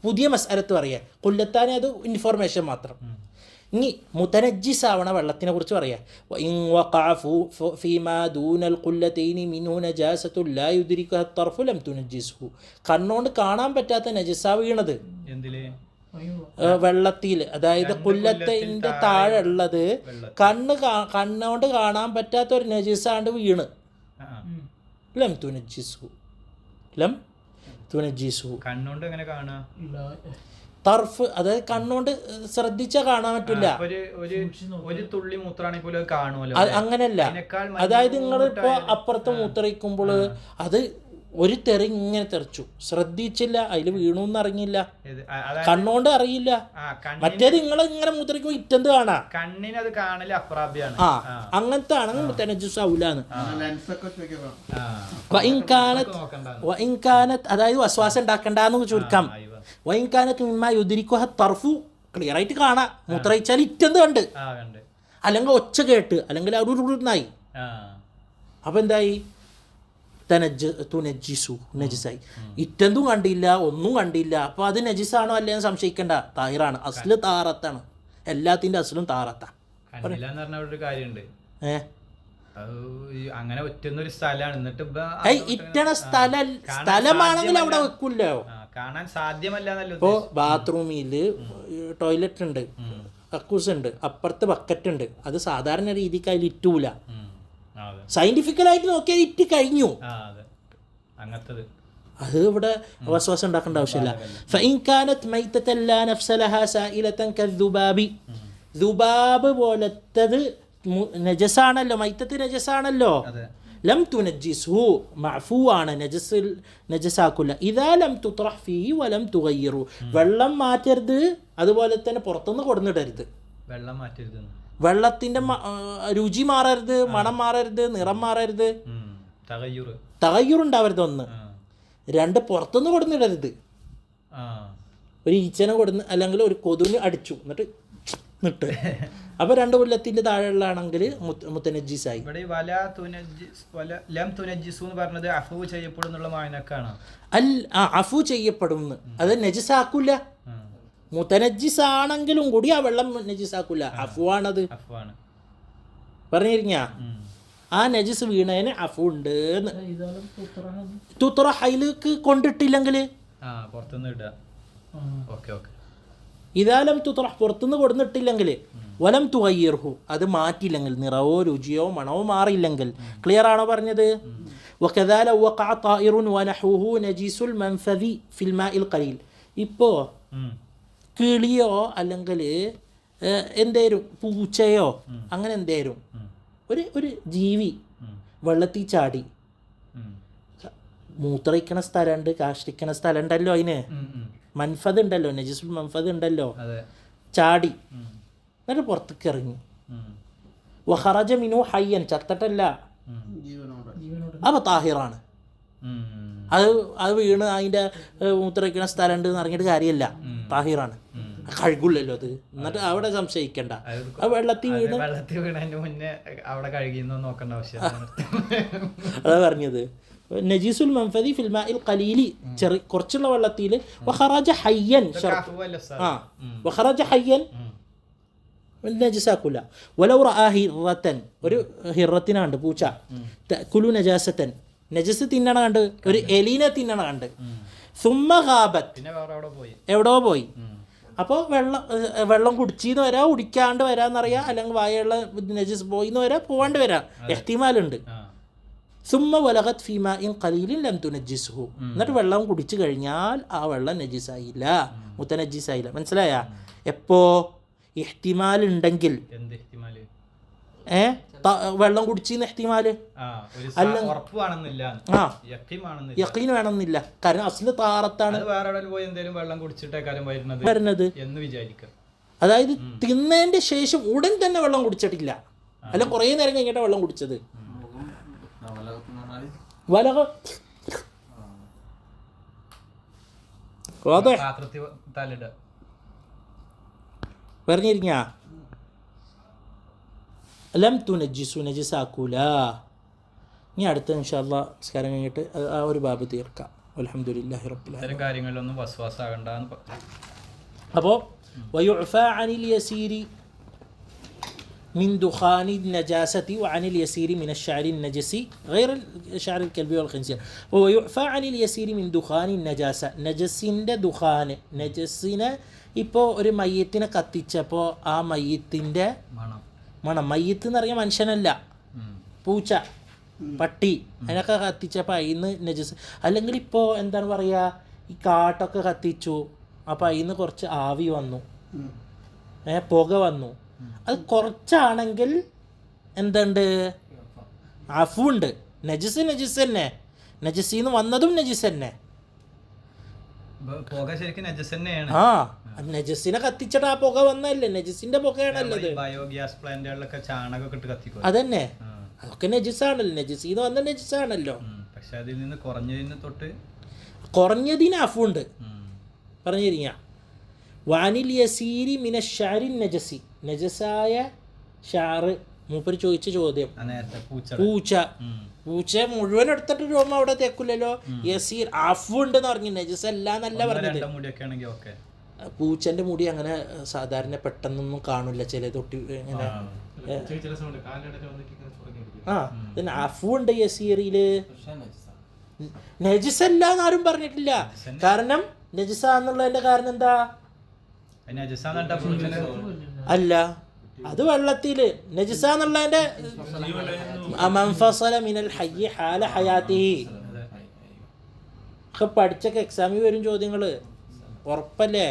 പുതിയ മസ്അലത്ത് പറയാം. ഖുല്ലത്താനി അത് ഇൻഫോർമേഷൻ മാത്രം. ഇനി മുതനജ്ജിസ് ആവണ വെള്ളത്തിനെ കുറിച്ച് പറയാം. വഇൻ വഖഅ ഫീമാ ദൂനൽ ഖുല്ലത്തൈനി മിൻഹു നജാസത്തുൻ ലാ യുദ്രികുഹ അത്റഫു ലം തുനജ്ജിസ്ഹു. കണ്ണോണ്ട് കാണാൻ പറ്റാത്ത നജസാ വീണത് വെള്ളത്തിൽ, അതായത് ഖുല്ലത്തൈൻ്റെ താഴെ ഉള്ളത് കണ്ണോണ്ട് കാണാൻ പറ്റാത്ത ഒരു നജസാണ്ട് വീണ് ലം തുനജ്ജിസ്ഹു, ലം തുനജ്ജിസ്ഹു. കണ്ണോണ്ട് എങ്ങനെ കാണുക? തർഫ്, അതായത് കണ്ണുകൊണ്ട് ശ്രദ്ധിച്ചാൽ കാണാൻ പറ്റില്ല. ഒരു തുള്ളി മൂത്രാണെങ്കിൽ പോലും കാണുമല്ലോ. അങ്ങനെയല്ല, അതായത് നിങ്ങളിപ്പോൾ അപ്പുറത്ത് മൂത്രയിക്കുമ്പോൾ അത് ഒരു തെറി ഇങ്ങനെ തെറിച്ചു, ശ്രദ്ധിച്ചില്ല, അതിൽ വീണു എന്നറിഞ്ഞില്ല, കണ്ണുകൊണ്ട് അറിയില്ല. മറ്റേത് നിങ്ങൾ ഇങ്ങനെ മൂത്രയ്ക്കുമ്പോൾ ഇറ്റന്ത് കാണാം, കണ്ണിന് അത് കാണല് അപ്രാപ്യാണ്. അങ്ങനത്തെ ആണെങ്കിൽ തനജ്ജുസ് ആവൂലാന്ന്. അതായത് വസ്വാസം ഉണ്ടാക്കണ്ടെന്ന് ചുരുക്കാം. വൈകാനത്ത് മിമ്മാ യുദ്രിക്കുഹ തർഫു, ക്ലിയർ ആയിട്ട് കാണാം. മൂത്രയിച്ചാൽ ഇറ്റന്ത് കണ്ട്, അല്ലെങ്കിൽ ഒച്ച കേട്ട്, അല്ലെങ്കിൽ അറുനായി. അപ്പം എന്തായി? തുനജ്ജിസു, നജിസായി. ഇറ്റന്തും കണ്ടില്ല, ഒന്നും കണ്ടില്ല. അപ്പോൾ അത് നജിസാണോ അല്ലേന്ന് സംശയിക്കേണ്ട, താഹിറാണ്. അസ്ല് താറത്താണ്, എല്ലാത്തിൻ്റെ അസ്ലും താറത്താണ്. കാര്യമുണ്ട്, അങ്ങനെ ഒറ്റൊന്നൊരു സ്ഥലമാണ്. എന്നിട്ട് ഇറ്റണ സ്ഥലമാണെങ്കിൽ അവിടെ വെക്കൂല്ലോ, കാണാൻ സാധ്യമല്ല. ഇപ്പോൾ ബാത്റൂമിൽ ടോയ്ലറ്റ് ഉണ്ട്, കക്കൂസ് ഉണ്ട്, അപ്പുറത്ത് ബക്കറ്റ് ഉണ്ട്. അത് സാധാരണ രീതിക്ക് അതിൽ ഇറ്റൂല. സയന്റിഫിക്കലായിട്ട് നോക്കിയാൽ ഇറ്റ് കഴിഞ്ഞു. അത് ഇവിടെ വസ്വാസം ഉണ്ടാക്കേണ്ട ആവശ്യമില്ല. ഫഇൻ കാനത് മൈതതൻ ലാ നഫ്സ ലഹാ സായിലതൻ കദ്ദുബാബി, ദുബാബ് പോലത്തത് നജസാണല്ലോ, മൈത്തത്ത് നജസാണല്ലോ. ലം തുനജ്ജിസ്ഹു, മഅഫൂ ആണ്, നജസാക്കില്ല. ഇദാ ലം തുത്രഹ് ഫീഹി വലം തുഗയ്യിറു, വെള്ളം മാറ്റരുത്, അതുപോലെ തന്നെ പുറത്തുനിന്ന് കൊടുന്നിടരുത്. വെള്ളം മാറ്റരുത്, വെള്ളത്തിന്റെ രുചി മാറരുത്, മണം മാറരുത്, നിറം മാറരുത്, തഗയ്യുറുണ്ടാവരുത്. 1. 2 പുറത്തുനിന്ന് കൊടുന്നിടരുത്. ഒരു ഈച്ചനെ കൊടുന്ന് അല്ലെങ്കിൽ ഒരു കൊതുവിന് അടിച്ചു എന്നിട്ട് അപ്പോൾ 2 കൊല്ലത്തിന്റെ താഴെയുള്ളതാണെങ്കിൽ മുത്തനജ്ജിസായി. ഇവിടെ പറഞ്ഞത് അഫു ചെയ്യപ്പെടുന്നുള്ള മായനക്കാണ്. അഫു ചെയ്യപ്പെടും, അത് നജിസാക്കൂല. മുത്തനജ്ജിസ് ആണെങ്കിലും കൂടി ആ വെള്ളം നജിസാക്കൂല, അഫുവാണത്. പറഞ്ഞിരിക്ക ആ നജിസ് വീണതിന് അഫു ഉണ്ട്. തുത്ര ഹൈലേക്ക് കൊണ്ടിട്ടില്ലെങ്കിൽ ഇദാലം തുത്രഹ് പുറത്തുനിന്ന് കൊടുത്തിട്ടില്ലെങ്കിൽ വലം തുഗയ്യിർഹു അത് മാറ്റിയില്ലെങ്കിൽ നിറവോ രുചിയോ മണമോ മാറിയില്ലെങ്കിൽ. ക്ലിയർ ആണോ പറഞ്ഞത്? വകദാല വഖഅ തായിറുൻ വനഹുഹു നജീസുൽ മൻഫദി ഫിൽ മാഇൽ ഖലീൽ. ഇപ്പോൾ കിളിയോ അല്ലെങ്കിൽ എന്തേലും പൂച്ചയോ അങ്ങനെ എന്തേലും ഒരു ജീവി വെള്ളത്തിൽ ചാടി മൂത്രയിക്കണ സ്ഥലമുണ്ട്, കാഷ്ടിക്കണ സ്ഥലം ഉണ്ടല്ലോ, അതിന് മൻഫദ് ഉണ്ടല്ലോ, നജീസുൽ മൻഫദ് ഉണ്ടല്ലോ, ചാടി എന്നിട്ട് പുറത്തേക്ക് ഇറങ്ങി. വഖറജ മിനു ഹയ്യൻ ചത്തട്ടല്ല, അപ്പോൾ താഹിറാണ്. അത് വീണ് അതിൻ്റെ മൂത്രയിക്കണ സ്ഥലം ഉണ്ട് എന്ന് ഇറങ്ങിയിട്ട് കാര്യമല്ല, താഹിറാണ്. കഴുകില്ലല്ലോ അത്. എന്നിട്ട് അവിടെ സംശയിക്കണ്ട, അത് വെള്ളത്തിൽ വീണതിന് മുന്നേ അവിടെ കഴുകിയെന്ന് നോക്കേണ്ട ആവശ്യം. അതാ പറഞ്ഞത് നജീസുൽ മൻഫദി ഫിൽ മാഇൽ ഖലീലി കുറച്ചുള്ള വെള്ളത്തിൽ വഖറജ ഹയ്യൻ വഖറജ ഹയ്യൻ നജസാക്കൂല. വലൗ റആ ഹിറത്തൻ ഒരു ഹിറത്തിനാണ്ട് പൂച്ച തഅകുലു നജാസത്തൻ നജസ് തിന്നണ കണ്ട്, ഒരു എലീനെ തിന്നണ കണ്ട്, സുമ്മ ഗാബത്ത് എവിടോ പോയി. അപ്പോൾ വെള്ളം കുടിച്ചീന്ന് വരാം, കുടിക്കാണ്ട് വരാമെന്നറിയാം, അല്ലെങ്കിൽ വായുള്ള നജസ് പോയിന്ന് വരാം, പോവാണ്ട് വരാം, എഹ്തിമാലുണ്ട്. സുമ്മ വലഗത് ഫീമാ ഇൻ ഖലീലിൻ ലം തുനജ്ജിസ്ഹു എന്നിട്ട് വെള്ളം കുടിച്ചു കഴിഞ്ഞാൽ ആ വെള്ളം നജിസായില്ല, മുത്തനജ്ജിസായില്ല. മനസ്സിലായ? എപ്പോ ഇഹ്തിമാൽ ഉണ്ടെങ്കിൽ, വെള്ളം കുടിച്ചീന്ന് ഇഹ്തിമാല് യഖീൻ വേണമെന്നില്ല. കാരണം അസ്ല് താറത്താണ് വരുന്നത്. അതായത് തിന്നതിന്റെ ശേഷം ഉടൻ തന്നെ വെള്ളം കുടിച്ചിട്ടില്ല, അല്ല കുറേ നേരം കഴിഞ്ഞിട്ടാണ് വെള്ളം കുടിച്ചത്. പറഞ്ഞിരിക്കാ ലം തുനജ്ജിസു നജിസാക്കൂല. ഇനി അടുത്ത ഇൻഷാ അല്ലാഹ് നിസ്കാരം കഴിഞ്ഞിട്ട് ആ ഒരു ബാബ് തീർക്കാം. അൽഹംദുലില്ലാഹി റബ്ബിൽ ആലമീൻ. അപ്പോൾ വയുഅഫാ അനിൽ യസീരി من دخان النجاسة وعن اليسير من الشعر النجسي غير شعر الكلب والخنزير. ويعفى عن اليسير من دخان النجاسة നജസിൻ്റെ ദുഖാന്. നജസിനെ ഇപ്പോൾ ഒരു മയ്യത്തിനെ കത്തിച്ചപ്പോൾ ആ മയ്യത്തിൻ്റെ മണം, മയ്യത്ത് എന്ന് പറഞ്ഞാൽ മനുഷ്യനല്ല, പൂച്ച പട്ടി അതിനൊക്കെ കത്തിച്ചപ്പോൾ അതിന്ന് നജസ്. അല്ലെങ്കിൽ ഇപ്പോൾ എന്താണ് പറയുക, ഈ കാട്ടൊക്കെ കത്തിച്ചു, അപ്പോൾ അതിന്ന് കുറച്ച് ആവി വന്നു, പുക വന്നു, അത് കുറച്ചാണെങ്കിൽ എന്തുണ്ട്, അഫുണ്ട്. നജസ് നജസ് തന്നെ, നജസിന്ന് വന്നതും നജസ് തന്നെ. ആ നജസിനെ കത്തിച്ചിട്ട് ആ പുക വന്നല്ലേ, നജസിന്റെ പുകയാണല്ലത്. ബയോഗ്യാസ് പ്ലാന്റുകളിലൊക്കെ ചാണകമൊക്കെ ഇട്ട് കത്തിക്കും, അതന്നെ, അതൊക്കെ നജസാണല്ലോ, നജസിന്ന് വന്ന നജസാണല്ലോ. പക്ഷെ അതിൽ നിന്ന് കുറഞ്ഞതിന് അഫുണ്ട്. പറഞ്ഞിരിക്കുക വാനിൽ യസീരി മിന ഷാരി നജസി, നജസായ ഷാറ്. മൂപ്പര് ചോദിച്ച ചോദ്യം, പൂച്ച മുഴുവൻ എടുത്തിട്ട് രോമം അവിടെ തേക്കില്ലല്ലോ. യസീർ അഫുണ്ടെന്ന് പറഞ്ഞു, നജസ് അല്ല എന്നല്ല പറഞ്ഞത്. പൂച്ചന്റെ മുടി അങ്ങനെ സാധാരണ പെട്ടെന്നൊന്നും കാണില്ല, ചില തൊട്ടി ഇങ്ങനെ. പിന്നെ അഫുണ്ട് യസീറില്, നജസല്ല എന്നാരും പറഞ്ഞിട്ടില്ല. കാരണം നജസ എന്നുള്ളതിന്റെ കാരണം എന്താ? അല്ല, അത് വെള്ളത്തില് നജസ എന്നുള്ളതിന്റെ മൻഫസല മിനൽ ഹയ്യി ഹാല ഹയാത്തിഹി ഒക്കെ പഠിച്ചൊക്കെ എക്സാമിൽ വരും ചോദ്യങ്ങള്, ഉറപ്പല്ലേ?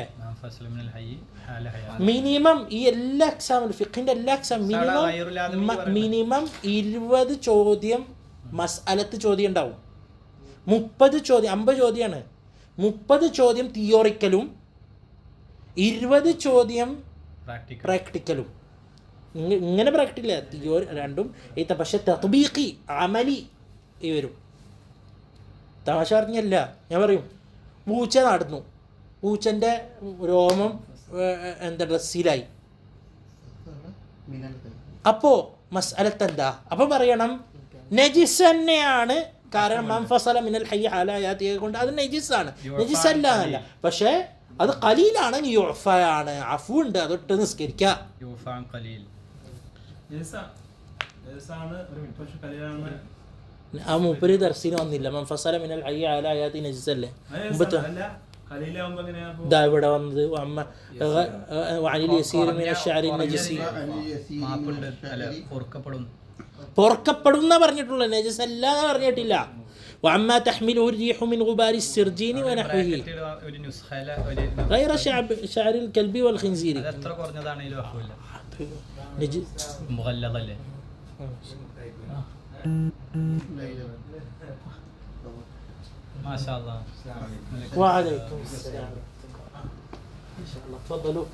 മിനിമം ഈ എല്ലാ എക്സാമിലും, ഫിഖിന്റെ എല്ലാ എക്സാം മിനിമം 20 ചോദ്യം മസ്അലത്ത് ചോദ്യം ഉണ്ടാവും. 30 ചോദ്യം, 50 ചോദ്യമാണ്. 30 ചോദ്യം തിയോറിക്കലും 20 ചോദ്യം പ്രാക്ടിക്കലും. ഇങ്ങനെ പ്രാക്ടിക്കല തിയോറി രണ്ടും എഴുത്ത. പക്ഷെ തത്ബീഖി അമലി വരും. തമാശ പറഞ്ഞല്ല, ഞാൻ പറയും പൂച്ച നടന്നു, പൂച്ചൻ്റെ രോമം എന്താ ഡ്രസ്സിലായി, അപ്പോൾ മസ്അലത്ത് എന്താ? അപ്പോൾ പറയണം നജിസ് തന്നെയാണ്. കാരണം മൻഫസല മിനൽ ഹയ്യി അലാ ഹയാത്തിഹി കൊണ്ട് അത് നജിസാണ്, നജിസല്ല എന്നല്ല. പക്ഷേ അത് ഖലീലാണെങ്കിൽ യുഅഫയാണ്, അഫുണ്ട്, അതൊട്ട് നിസ്കരിക്കുക. ആ മൂപ്പര് ദർസിന് വന്നില്ല. മൻഫസല മിനൽ ഹയ്യി അലാ ഹയാത്തിഹി നജിസല്ലേ. ഇതാ ഇവിടെ വന്നത് അമ്മ അനിൽ യസീർ മിന ശഅരി നജസി മാപ്പുണ്ട് അല്ല പൊറുക്കപ്പെടും എന്നാ പറഞ്ഞിട്ടുള്ളൂ, നജസ് അല്ല എന്ന് പറഞ്ഞിട്ടില്ല. وعما تحمله الريح من غبار السرجين ونحوه غير شعر الكلب والخنزير. എത്ര കുറഞ്ഞതാണെങ്കിലും ആവില്ല. نجس മുഗല്ലദല്ലേ. മാഷാ അല്ലാഹ്. وعليكم السلام ان شاء الله تفضلوا.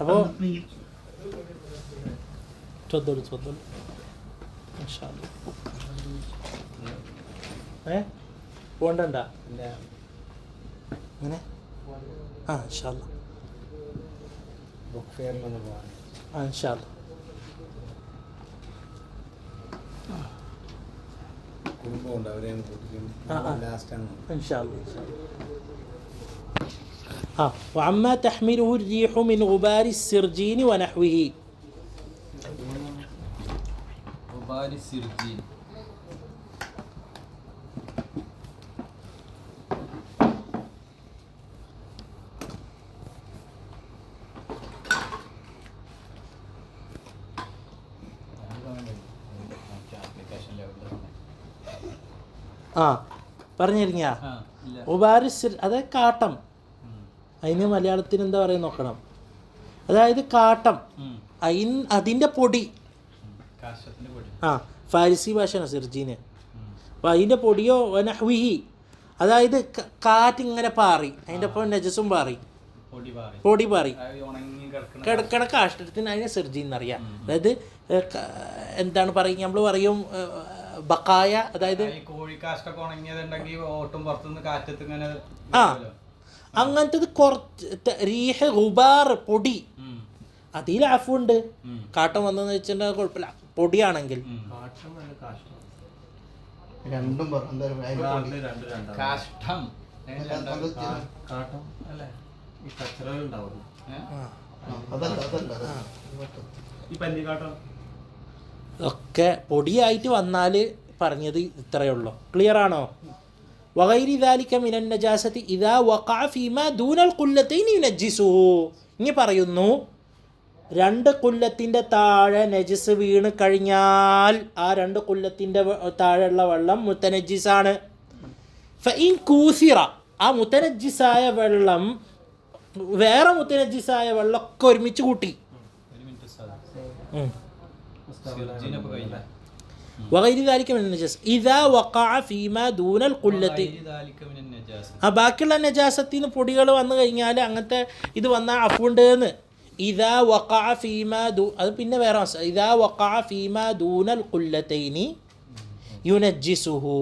ابو تفضلوا ان شاء الله. പോണ്ടണ്ട അങ്ങനെ ان شاء الله ബുക്ക് ഫെയറിലൊന്ന് പോകാൻ ان شاء الله കുടുംബമുണ്ട്, അവരെയാണ് കൂട്ടിക്കും ലാസ്റ്റാണ് ان شاء الله وعما تحمله الريح من غبار السرجين ونحوه. غبار السرجين പറഞ്ഞിരിങ്ങ ഉബാരിസ് അത് കാട്ടം, അതിന് മലയാളത്തിന് എന്താ പറയുക നോക്കണം. അതായത് കാട്ടം, അതിൻ്റെ പൊടി. ഫാരിസി ഭാഷയാണ് സിർജീന്. അപ്പോൾ അതിൻ്റെ പൊടിയോ നഹ്വിഹി, അതായത് കാറ്റ് ഇങ്ങനെ പാറി, അതിൻ്റെ ഒപ്പം നജസും പാറി, പൊടി പാറി കിടക്കണ കാഷ്ടത്തിന് അതിനെ സിർജി എന്നറിയാം. അതായത് എന്താണ് പറയുക, നമ്മൾ പറയും ബക്കായ, അതായത് അങ്ങനത്തത് കുറച്ച് റീഹ ഗുബാർ പൊടി, അതിൽ അഫുണ്ട്. കാട്ടം വന്നെന്ന് വെച്ചിട്ടുണ്ടെങ്കിൽ കുഴപ്പമില്ല, പൊടിയാണെങ്കിൽ രണ്ടും ഒക്കെ പൊടിയായിട്ട് വന്നാൽ പറഞ്ഞത് ഇത്രയേ ഉള്ളൂ. ക്ലിയർ ആണോ? വഗൈരി ദാലിക മിനൻ നജാസതി ഇദാ വഖഅ ഫീമാ ദൂനൽ ഖുല്ലതൈനി യുനജ്ജിസുഹു. ഇനി പറയുന്നു, രണ്ട് കുല്ലത്തിൻ്റെ താഴെ നജസ് വീണ് കഴിഞ്ഞാൽ ആ രണ്ട് കുല്ലത്തിൻ്റെ താഴെയുള്ള വെള്ളം മുത്തനജ്ജിസാണ്. ഫഇൻ കൂസിറ, ആ മുത്തനജ്ജിസായ വെള്ളം വേറെ മുത്തനജ്ജിസായ വെള്ളമൊക്കെ ഒരുമിച്ച് കൂട്ടി. വഗൈരി ദാലിക മിനൻ നജാസ് ഇദാ വഖഅ ഫീമാ ദൂനൽ ഖുല്ലതൈനി. ബാക്കിയുള്ള നജാസത്തിന് പൊടികൾ വന്നു കഴിഞ്ഞാൽ അങ്ങനത്തെ ഇത് വന്നാൽ അഫുണ്ട് എന്ന്. ഇദാ വഖഅ ഫീമാ അത് പിന്നെ വേറെ ഇദാ വഖഅ ഫീമാ ദൂനൽ ഖുല്ലതൈനി യുനജ്ജിസുഹു.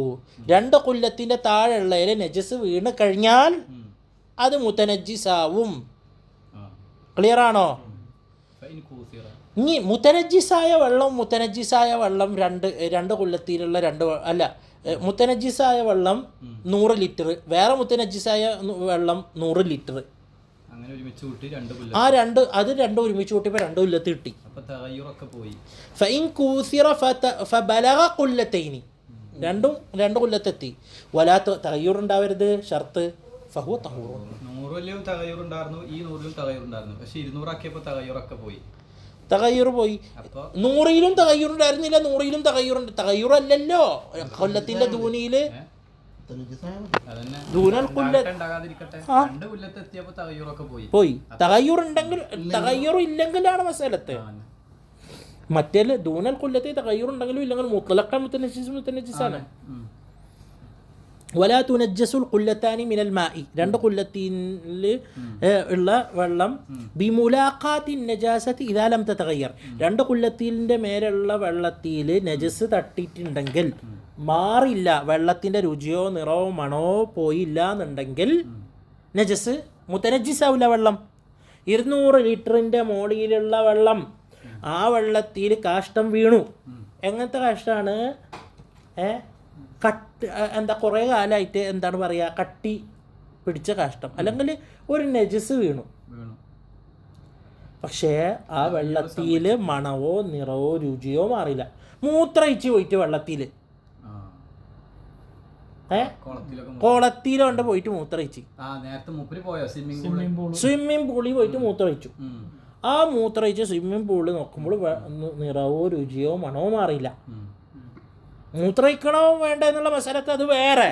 രണ്ട് കുല്ലത്തിൻ്റെ താഴെയുള്ളതിൽ നജസ് വീണ് കഴിഞ്ഞാൽ അത് മുത്തനജ്ജിസാവും. ക്ലിയർ ആണോ? ഇനി മുത്തനജ്ജിസായ വെള്ളം രണ്ട് കുല്ലത്തിലുള്ള മുത്തനജ്ജിസായ വെള്ളം 100 ലിറ്റർ, വേറെ മുത്തനജ്ജിസായ വെള്ളം 100 ലിറ്റർ. അത് രണ്ടും ഒരുമിച്ച് കൂട്ടിയപ്പോൾ 2 കുല്ലത്ത് കിട്ടി. ഫഇൻ കൂസിറ ഫബലഗ ഖുല്ലതൈനി, രണ്ട് കുല്ലത്തെത്തി. വലാ തഗയ്യുർ ഉണ്ടാവരുത്, ഷർത്ത്. ഫഹുവ തഹൂറുൻ. 100ലും തഗയ്യുറുണ്ടായിരുന്നു, ഈ 100ലും തഗയ്യുറുണ്ടായിരുന്നു. പക്ഷെ 200 ആക്കിയപ്പോൾ തഗയ്യുറൊക്കെ പോയി. തഗയ്യുർ പോയി. 100ലും തഗയ്യുറുണ്ടായിരുന്നില്ല, 100ലും തഗയ്യുറല്ലല്ലോ കൊല്ലത്തിന്റെ ദൂനിയില്. പോയി. തഗയ്യുർ ഇല്ലെങ്കിലാണ് മസലത്ത്. മറ്റേ ദൂനൽ കൊല്ലത്തെ തഗയ്യുർ ഉണ്ടെങ്കിലും ഇല്ലെങ്കിൽ മുത്ലഖൻ മുത്തനജ്ജിസാണ്. വലാ തുനജ്ജസുൽ ഖുല്ലത്താനി മിനൽ മാഇ, രണ്ട് ഖുല്ലത്തിൽ ഉള്ള വെള്ളം ബിമുലാഖാത്തിൻ നജാസത്തി ഇദാ ലം തതഗയ്യർ, രണ്ട് ഖുല്ലത്തിന്റെ മേലുള്ള വെള്ളത്തിൽ നജസ് തട്ടിയിട്ടുണ്ടെങ്കിൽ മാറില്ല, വെള്ളത്തിന്റെ രുചിയോ നിറവോ മണോ പോയില്ല എന്നുണ്ടെങ്കിൽ നജസ് മുത്തനജ്ജിസാവില്ല. വെള്ളം 200 ലിറ്ററിന്റെ മോളിലുള്ള വെള്ളം, ആ വെള്ളത്തിൽ കാഷ്ടം വീണു. എങ്ങനത്തെ കാഷ്ടമാണ്? കുറേ കാലമായിട്ട് എന്താണ് പറയുക, കട്ടി പിടിച്ച കാഷ്ടം, അല്ലെങ്കിൽ ഒരു നജസ് വീണു. പക്ഷേ ആ വെള്ളത്തിൽ മണവോ നിറവോ രുചിയോ മാറില്ല. മൂത്രയിച്ച് പോയിട്ട് വെള്ളത്തിൽ കുളത്തിലുണ്ട് പോയിട്ട് മൂത്രയിച്ച്. സ്വിമ്മിങ് പൂളിൽ പോയിട്ട് മൂത്രയിച്ചു. ആ മൂത്രയിച്ച് സ്വിമ്മിങ് പൂളിൽ നോക്കുമ്പോൾ നിറവോ രുചിയോ മണമോ മാറിയില്ല. മൂത്രയിക്കണോ വേണ്ട എന്നുള്ള മസാലത്ത് അത് വേറെ,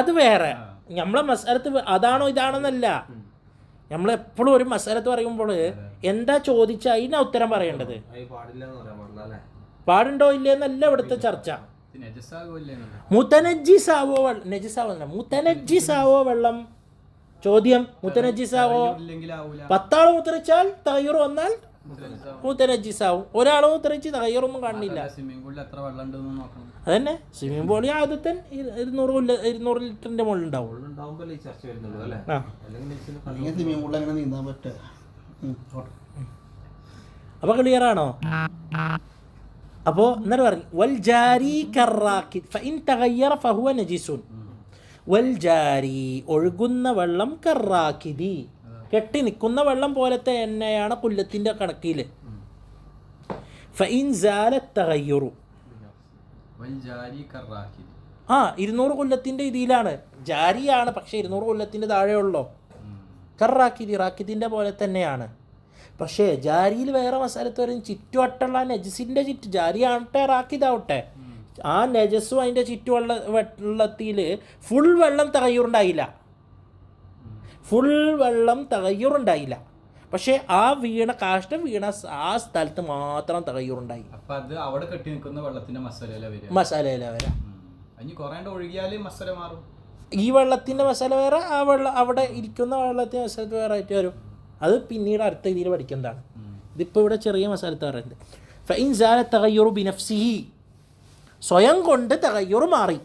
അത് വേറെ. നമ്മളെ മസാലത്ത് അതാണോ ഇതാണെന്നല്ല. നമ്മളെപ്പോഴും ഒരു മസാലത്ത് പറയുമ്പോൾ എന്താ ചോദിച്ചാൽ അതിനാ ഉത്തരം പറയേണ്ടത്. പാടുണ്ടോ ഇല്ലെന്നല്ല ഇവിടുത്തെ ചർച്ച. മുത്തനജിസാവോ വെള്ളം ചോദ്യം. മുത്തനജിസാവോ 10 ആള് മൂത്രച്ചാൽ തയ്യൂർ വന്നാൽ മുത്തനജിസാവും. ഒരാൾ മൂത്രച്ച് തയ്യൂറൊന്നും കാണില്ല. അതന്നെ സ്വിമ്മിംഗ് പൂളിൽ ആദ്യത്തെ 200 ലിറ്ററിന്റെ മുകളിൽ ഉണ്ടാവും. അപ്പൊ ക്ലിയർ ആണോ? അപ്പോൾ എന്നിട്ട് പറഞ്ഞു വൽ ജാരി കറാക്കി ഫഇൻ തഗയ്യറ ഫഹുവ നജിസുൻ. വൽ ജാരി ഒഴുകുന്ന വെള്ളം കറാക്കിദി കെട്ടി നിൽക്കുന്ന വെള്ളം പോലത്തെ എണ്ണയാണ് കുല്ലത്തിന്റെ കണക്കിൽ. ഫഇൻ സാല തഗയ്യുറു 200 കൊല്ലത്തിന്റെ ഇതിലാണ് ജാരിയാണ്, പക്ഷെ 200 കൊല്ലത്തിന്റെ താഴെയുള്ളോ. കറാക്കിദി റാക്കിദിന്റെ പോലെ തന്നെയാണ്. പക്ഷേ ജാരിയിൽ വേറെ മസാലത്ത് വരും. ചുറ്റുവട്ടുള്ള നജസിൻ്റെ ജാരിയാവട്ടെ റാക്കിതാവട്ടെ, ആ നജസ്സും അതിൻ്റെ വെള്ളത്തിൽ ഫുൾ വെള്ളം തകയ്യൂറുണ്ടായില്ല. പക്ഷേ ആ കാഷ്ടം വീണ ആ സ്ഥലത്ത് മാത്രം തകയ്യൂറുണ്ടായി. മസാലയില വരാം. ഈ വെള്ളത്തിൻ്റെ മസാല വേറെ, ആ വെള്ളം അവിടെ ഇരിക്കുന്ന വെള്ളത്തിൻ്റെ മസാല വേറെ ആയിട്ട് വരും. അത് പിന്നീട് അടുത്ത രീതിയിൽ പഠിക്കുന്നതാണ്. ഇതിപ്പോൾ ഇവിടെ ചെറിയ മസാലത്ത് പറയുന്നത്. ഫഇൻ സാല തഗയ്യുറു ബിനഫ്സിഹി സ്വയം കൊണ്ട് തഗയ്യുർ മാറി.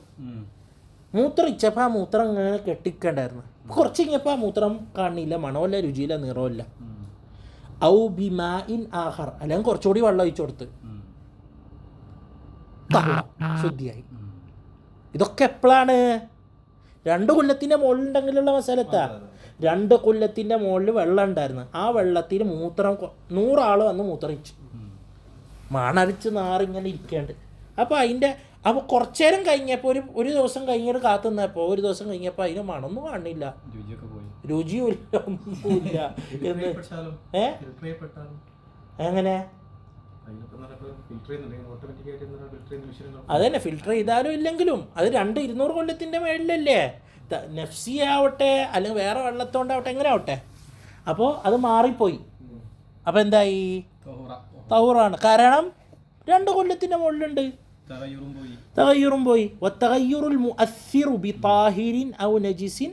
മൂത്രം ഇച്ചപ്പോൾ ആ മൂത്രം ഇങ്ങനെ കെട്ടിക്കേണ്ടായിരുന്നു. കുറച്ച് കഴിഞ്ഞപ്പോൾ ആ മൂത്രം കാണില്ല, മണമല്ല, രുചിയില്ല, നിറമില്ല. ഔ ബിമാഇൻ ആഖർ അല്ലെങ്കിൽ കുറച്ചുകൂടി വെള്ളം ഒഴിച്ചു കൊടുത്ത് ശുദ്ധിയായി. ഇതൊക്കെ എപ്പോഴാണ്? 2 കൊല്ലത്തിൻ്റെ മുകളിലുണ്ടെങ്കിലുള്ള മസാലത്താ. 2 കൊല്ലത്തിൻ്റെ മുകളിൽ വെള്ളം ഉണ്ടായിരുന്നു. ആ വെള്ളത്തിൽ മൂത്രം 100 ആൾ വന്ന് മൂത്രയിച്ചു, മണടിച്ച് നാറിങ്ങനെ ഇരിക്കേണ്ട. അപ്പോൾ അപ്പോൾ കുറച്ചു നേരം കഴിഞ്ഞപ്പോൾ ഒരു ദിവസം കഴിഞ്ഞിട്ട് കാത്തു നിന്നപ്പോൾ ഒരു ദിവസം കഴിഞ്ഞപ്പോൾ അതിന് മണമൊന്നും കാണില്ല, രുചിയും ഇല്ല, ഒന്നുമില്ല. എങ്ങനെ അതന്നെ ഫിൽട്ടർ ചെയ്താലും ഇല്ലെങ്കിലും അത് 200 കൊല്ലത്തിൻ്റെ മേളിലല്ലേ. നഫ്സി ആവട്ടെ അല്ലെങ്കിൽ വേറെ വെള്ളത്തോണ്ടാവട്ടെ, എങ്ങനെ ആവട്ടെ. അപ്പോൾ അത് മാറിപ്പോയി. അപ്പോൾ എന്തായി? തഹൂറാണ്. കാരണം 2 കൊല്ലത്തിൻ്റെ മുകളിലുണ്ട്, തഗയ്യുറും പോയി. വത്തഗയ്യുറുൽ മുഅസ്സിറു ബിതാഹിരിൻ ഔ നജിസിൻ.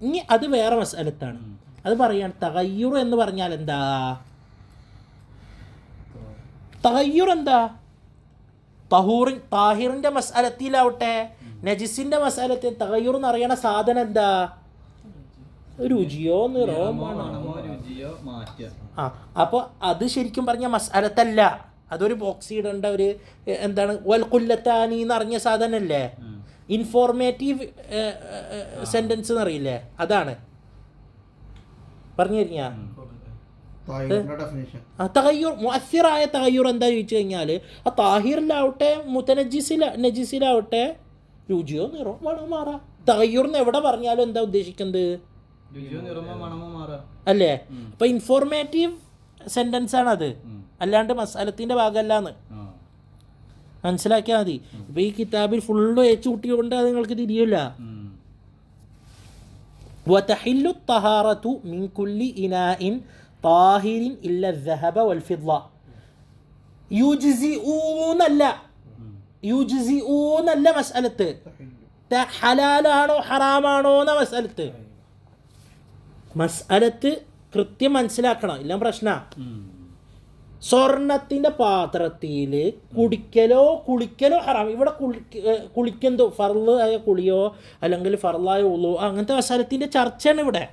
ഇനി അത് വേറെ മസഅലത്താണ്. അത് പറയാൻ തഗയ്യുർ എന്ന് പറഞ്ഞാൽ എന്താ? തഗയ്യുർ എന്താ? താഹിറിൻ്റെ മസഅലത്തിലാവട്ടെ നജിസിൻ്റെ മസാലത്തിൽ തഗയ്യുർ എന്ന് അറിയണ സാധനം എന്താ? രുചിയോ നിറമോ മണമോ. അപ്പോൾ അത് ശരിക്കും പറഞ്ഞ മസാലത്തല്ല, അതൊരു ബോക്സ് ഇടേണ്ട ഒരു എന്താണ് വൽ ഖുല്ലത്താനി എന്ന് അറിഞ്ഞ സാധനമല്ലേ. ഇൻഫോർമേറ്റീവ് സെൻറ്റൻസ് എന്നറിയില്ലേ, അതാണ് പറഞ്ഞു തരിക. തഗയ്യുർ മുഅസ്സിറായ തഗയ്യുർ എന്താ ചോദിച്ചു കഴിഞ്ഞാൽ ആ താഹിറിലാവട്ടെ നജിസിലാവട്ടെ രുചിയോ നിറമോ മണമോ മാറാം. തഗയ്യുറിന് എവിടെ പറഞ്ഞാലും എന്താ ഉദ്ദേശിക്കുന്നത്? അല്ലേ? അപ്പൊ ഇൻഫോർമേറ്റീവ് സെന്റൻസ് ആണ് അത്, അല്ലാണ്ട് മസാലത്തിന്റെ ഭാഗമല്ലാന്ന് മനസ്സിലാക്കിയാൽ മതി. ഇപ്പൊ ഈ കിതാബിൽ ഫുള്ള് ഏച്ചു കൂട്ടിക്കൊണ്ട് അത് നിങ്ങൾക്ക് തിരിയില്ല. وتحل الطهارة من كل إناء طاهر إلا الذهب والفضة. يجزئون അല്ല മസ്അലത്ത്. ഹലാലാണോ ഹറാമാണോ എന്ന മസ്അലത്ത് കൃത്യം മനസ്സിലാക്കണം, ഇല്ല പ്രശ്ന. സ്വർണത്തിൻ്റെ പാത്രത്തിൽ കുളിക്കലോ ഹറാം. ഇവിടെ കുളിക്കെന്തോ ഫർള് ആയ കുളിയോ അല്ലെങ്കിൽ ഫർളായ ഉളോ അങ്ങനത്തെ മസാലത്തിൻ്റെ ചർച്ചയാണ് ഇവിടെ.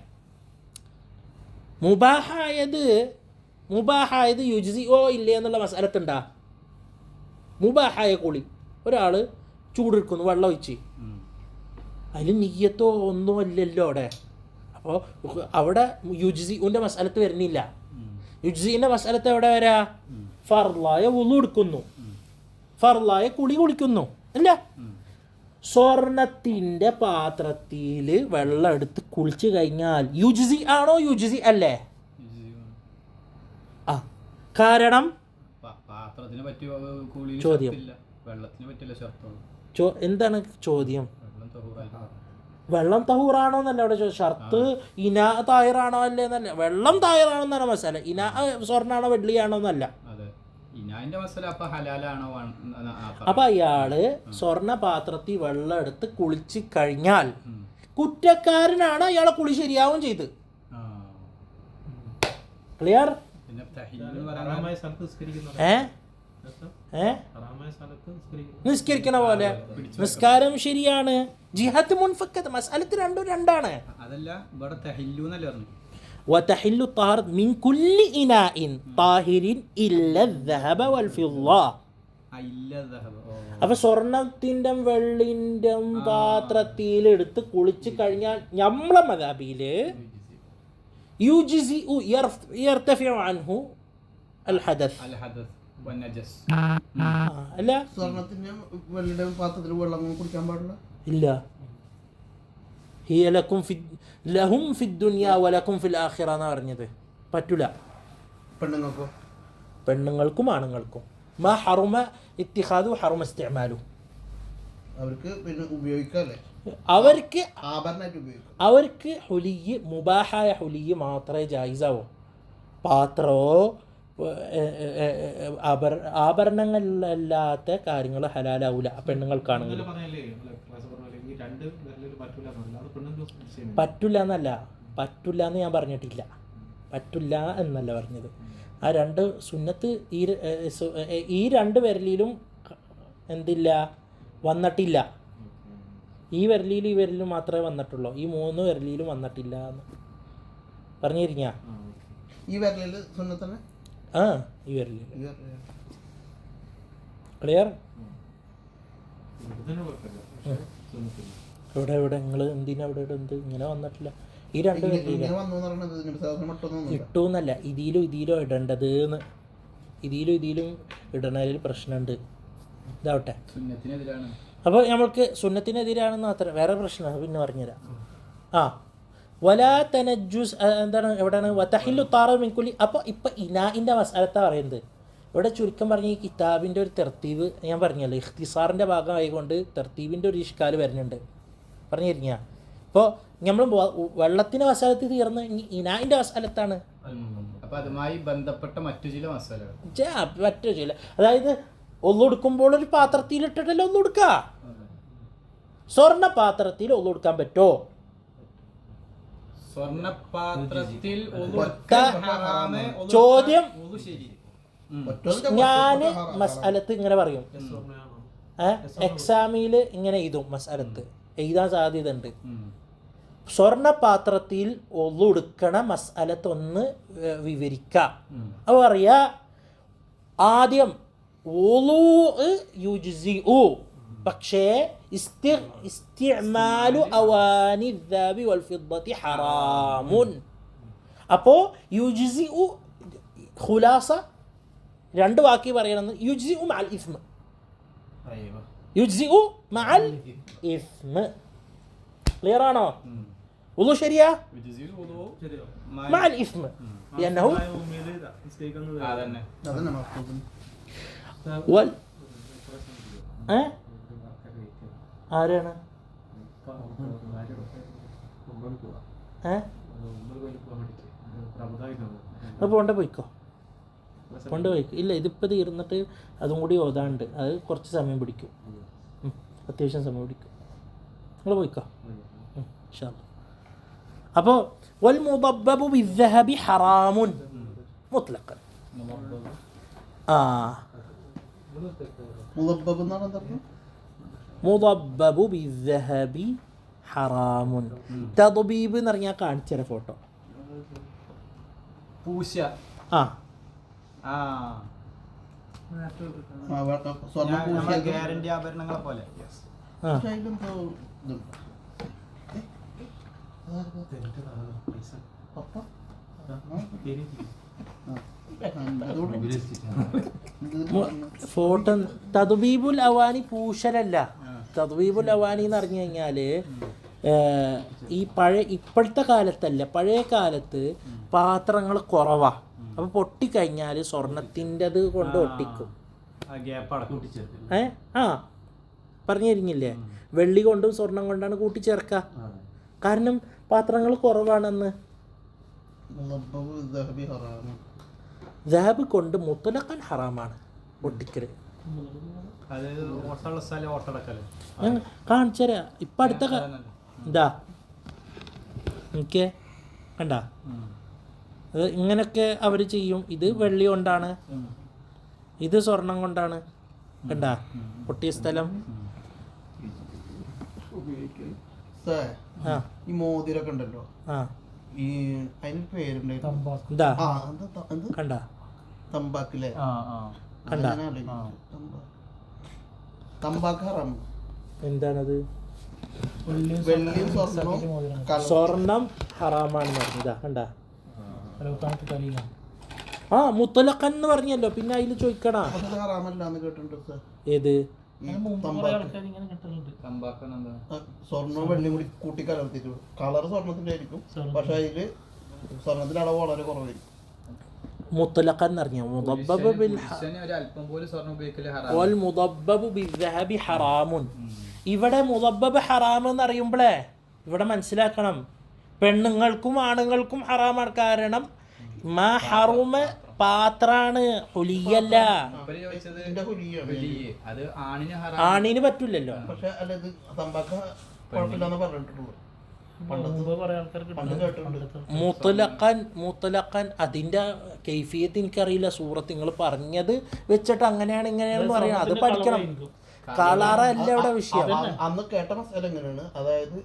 മുബാഹായത് യുജ്സിയോ ഇല്ലേ എന്നുള്ള മസാലത്തുണ്ടാ. മുബാഹായ കുളി, ഒരാൾ ചൂടെടുക്കുന്നു വെള്ളം ഒഴിച്ച്, അതിൽ നിയ്യത്തോ ഒന്നും അല്ലല്ലോ അവിടെ. അപ്പോൾ അവിടെ യുജ്സിൻ്റെ മസാലത്ത് വരുന്നില്ല. യുജ്സിൻ്റെ മസാലത്ത് എവിടെ വരാ? ഫർളായ വുളു എടുക്കുന്നു. ഫർലായ കുളി കുളിക്കുന്നു അല്ല. സ്വർണത്തിൻ്റെ പാത്രത്തിൽ വെള്ളം എടുത്ത് കുളിച്ച് കഴിഞ്ഞാൽ യുജ്സി ആണോ യുജ്സി അല്ലേ? ആ, കാരണം പാത്രത്തിന് പറ്റിയ ചോദ്യം വെള്ളത്തിന് പറ്റില്ല ഷർത്തുള്ളൂ. എന്താണ് ചോദ്യം? വെള്ളം തഹൂറാണോ എന്നല്ല അവിടെ ഷർത്ത്. ഇനാ താഹിറാണോ അല്ലേ എന്നല്ല, വെള്ളം താഹിറാണോ എന്നാണ് മസാല. ഇനാ സ്വർണ്ണാണോ വെള്ളിയാണോ എന്നല്ല. അപ്പൊ അയാള് സ്വർണ്ണ പാത്രത്തിൽ വെള്ളം എടുത്ത് കുളിച്ച് കഴിഞ്ഞാൽ കുറ്റക്കാരനാണ്. അയാളെ കുളി ശരിയാവും ചെയ്ത്. ക്ലിയർ? നിസ്കരിക്കണ പോലെ നിസ്കാരം ശരിയാണ്. ജിഹാത്ത് മുൻഫക്കത്ത് മസ്അലത്ത് രണ്ടും രണ്ടാണ്. അതല്ല ഇവിടെ തഹില്ലു എന്നല്ലേ പറഞ്ഞു. وتحل الطهارة من كل إناء طاهر إلا الذهب والفضة. അപ്പൊ സ്വർണത്തിൻ്റെ വെള്ളിൻ്റെ പാത്രത്തിൽ എടുത്ത് കുളിച്ച് കഴിഞ്ഞാൽ നമ്മളെ മദാബില് യുജ്സിഉ യർതഫിഉ അൻഹു الحدث والنجس. അല്ല സ്വർണത്തിന്റെ വെള്ളിയുടെ പാത്രത്തിൽ വെള്ളം കുടിക്കാൻ പാടില്ല. ഇല്ല. هي لهم في الدنيا ولكم في الآخرة എന്നാ പറഞ്ഞത്. പറ്റൂല. പെണ്ണുങ്ങൾക്കോ? പെണ്ണുങ്ങൾക്കും ആണുങ്ങൾക്കും. മാ ഹറുമ ഇത്തിഖാദു ഹറുമ ഇസ്തിഅമാലു. അവർക്ക് പിന്നെ ഉപയോഗിക്കാല്ലേ, അവർക്ക് ആഭരണമായിട്ട് ഉപയോഗിക്കാം. അവർക്ക് ഹുലിയ് മുബാഹായ ഹുലിയ് മാത്രമേ ജായിസാവൂ. പാത്രമോ ആഭരണങ്ങളിലല്ലാത്ത കാര്യങ്ങൾ ഹലാലാവൂല പെണ്ണുങ്ങൾക്കാണെങ്കിൽ. പറ്റില്ല എന്നല്ല, പറ്റില്ല എന്ന് ഞാൻ പറഞ്ഞിട്ടില്ല. പറ്റില്ല എന്നല്ല പറഞ്ഞത്. ആ രണ്ട് സുന്നത്ത് ഈ രണ്ട് വിരലിലും എന്തില്ല വന്നിട്ടില്ല. ഈ വിരലിലും ഈ വിരലിലും മാത്രമേ വന്നിട്ടുള്ളൂ. ഈ 3 വിരലിലും വന്നിട്ടില്ല എന്ന് പറഞ്ഞിരിക്ക. ഈ വിരലിൽ സുന്നത്തന്നെ. ആ, ഈ വിരലിൽ. ക്ലിയർ? എവിടെ എവിടെ നിങ്ങൾ എന്തിനാ അവിടെ എന്ത് ഇങ്ങനെ വന്നിട്ടില്ല? ഈ രണ്ട് ഇട്ടു എന്നല്ല, ഇതിലും ഇടേണ്ടത് എന്ന്. ഇതിലും ഇടണതിൽ പ്രശ്നമുണ്ട്. ഇതാവട്ടെ. അപ്പോൾ നമ്മൾക്ക് സുന്നത്തിനെതിരാണെന്ന് മാത്രം, വേറെ പ്രശ്നമാണ് പിന്നെ പറഞ്ഞുതരാം. ആ വലാ തനജുസ് എന്താണ് എവിടെയാണ് വതഹില്ലു താറ മിൻ കുല്ലി. അപ്പോൾ ഇപ്പം ഇനാഇൻ്റെ മസാലത്താണ് പറയുന്നത്. ഇവിടെ ചുരുക്കം പറഞ്ഞ ഈ കിതാബിൻ്റെ ഒരു തെർത്തീവ് ഞാൻ പറഞ്ഞല്ലോ, ഇഖ്തിസാറിൻ്റെ ഭാഗമായിക്കൊണ്ട് തെർത്തീവിൻ്റെ ഒരു ഇഷ്കാൽ വരുന്നുണ്ട്. പറഞ്ഞു തരിക. ഇപ്പോൾ നമ്മൾ വെള്ളത്തിൻ്റെ മസാലത്തിൽ തീർന്ന് ഇനാഇൻ്റെ മസാലത്താണ്. അപ്പോൾ അതുമായി ബന്ധപ്പെട്ട മറ്റു ചില മസാലകൾ മറ്റു ചില, അതായത് ഒന്നെടുക്കുമ്പോൾ ഒരു പാത്രത്തിലിട്ടിട്ടല്ലേ ഒന്നെടുക്കുക. സ്വർണ്ണ പാത്രത്തിൽ ഒന്നെടുക്കാൻ പറ്റുമോ? ചോദ്യം ഞാൻ മസാലത്ത് ഇങ്ങനെ പറയും. എക്സാമിൽ ഇങ്ങനെ എഴുതും, മസാലത്ത് എഴുതാൻ സാധ്യത ഉണ്ട്. സ്വർണ്ണപാത്രത്തിൽ ഒന്നെടുക്കണ മസാലത്ത് ഒന്ന് വിവരിക്കാം. അപ്പോൾ പറയാ ആദ്യം യുജ്സിഉ, പക്ഷേ ഇസ്തിഅമാലു അവാനി الذهب والفضة ഹറാമുൻ. അപ്പോൾ യുജ്സിഉ ഖുലാസ രണ്ട് വാക്കി പറയണമെന്ന്. യുജ്സിഉ മഅൽ ഇസ്മ, യുജ്സിഉ മഅൽ ഇസ്മ. ക്ലിയർ ആണോ? വുളു ശരിയാ മഅൽ ഇസ്മ لأنه ആരാണ് പോണ്ട പോയിക്കോ, കൊണ്ട് പോയിക്കോ. ഇല്ല, ഇതിപ്പോൾ തീർന്നിട്ട് അതും കൂടി ഓതാണ്ട്, അത് കുറച്ച് സമയം പിടിക്കും, അത്യാവശ്യം സമയം പിടിക്കും. നിങ്ങൾ പോയിക്കോ ഇൻഷാ അല്ലാഹ്. അപ്പോൾ വൽ മുദബ്ബബു ബിദ്ദഹബി ഹറാമുൻ മുത്ലഖൻ. മുദബ്ബബു ബിദ്ദഹബി ഹറാമുൻ. തദ്ബീബ് എന്ന് പറഞ്ഞാൽ കാണിച്ചൊരു ഫോട്ടോ. പൂശ. ഗ്യാരണ്ടി ആഭരണങ്ങളെ പോലെ. ഫോട്ടോ തദ്ബീബുൽ അവാനി പൂശലല്ല. തദ്ബീബുൽ അവാനി എന്ന് പറഞ്ഞു കഴിഞ്ഞാൽ ഈ ഇപ്പോഴത്തെ കാലത്തല്ല, പഴയ കാലത്ത് പാത്രങ്ങൾ കുറവാ. അപ്പോൾ പൊട്ടിക്കഴിഞ്ഞാൽ സ്വർണത്തിൻ്റെത് കൊണ്ട് ഒട്ടിക്കും. ആ പറഞ്ഞു തരുന്നില്ലേ, വെള്ളി കൊണ്ടും സ്വർണം കൊണ്ടാണ് കൂട്ടിച്ചേർക്കുക. കാരണം പാത്രങ്ങൾ കുറവാണെന്ന്. ദഹബ് കൊണ്ട് മുത്തലഖൻ ഹറാമാണ് ഒട്ടിക്കൽ. ഞാൻ കാണിച്ചു തരാം. ഇപ്പം അടുത്ത ഇതാ എനിക്ക് കണ്ട, അത് ഇങ്ങനൊക്കെ അവർ ചെയ്യും. ഇത് വെള്ളി കൊണ്ടാണ്, ഇത് സ്വർണം കൊണ്ടാണ്. കണ്ട പൊട്ടിയ സ്ഥലം. ഈ മോതിരൊക്കെ ഉണ്ടല്ലോ, ഈ അതിന് പേരുണ്ടായിരുന്നു. ഇതാ കണ്ട തമ്പാക്കില്ലേ, കണ്ട തമ്പാക്ക് ഹറാം. എന്താണത്? വെള്ളിയും സ്വർണം ഹറാമാണെന്ന് പറഞ്ഞു. ഇതാ കണ്ട, ആ മുത്തലഖൻ എന്ന് പറഞ്ഞല്ലോ. പിന്നെ അതിൽ ചോദിക്കണ ഹറാമല്ലാന്ന് കേട്ടിട്ടുണ്ട് സാർ. ഏത്? സ്വർണ്ണവും വെള്ളിയും കൂടി കൂട്ടി കലർത്തിട്ട് കളർ സ്വർണത്തിന്റെ ആയിരിക്കും, പക്ഷെ അതില് സ്വർണത്തിന്റെ അളവ് വളരെ കുറവായിരിക്കും. മുത്തലഖൻ എന്ന് പറഞ്ഞ മുദബ്ബബ് ബിൽ വൽ മുദബ്ബബു ബിദ്ദഹബി ഹറാമുൻ. ഇവിടെ മുദബ്ബബ് ഹറാം എന്ന് അറിയുമ്പോഴേ ഇവിടെ മനസ്സിലാക്കണം, പെണ്ണുങ്ങൾക്കും ആണുങ്ങൾക്കും ഹറാമാണ്. കാരണം മാ ഹറുമ പാത്രാണ്, ഹുലിയല്ല. ആണിന് പറ്റില്ലല്ലോ. പക്ഷെ അല്ല, ഇത് തമ്പാക്ക് കുഴപ്പമില്ലാന്ന് പറഞ്ഞിട്ടുള്ളൂ. മുത്തലഖൻ അതിന്റെ കൈഫിയത്ത് എനിക്കറിയില്ല. സൂറത്ത് നിങ്ങൾ പറഞ്ഞത് വെച്ചിട്ട് അങ്ങനെയാണ് ഇങ്ങനെയാണെന്ന് പറയാം, അത് പഠിക്കണം. കളറല്ല ഇവിടെ വിഷയം. അന്ന് കേട്ട മസാല എങ്ങനെയാണ്, അതായത്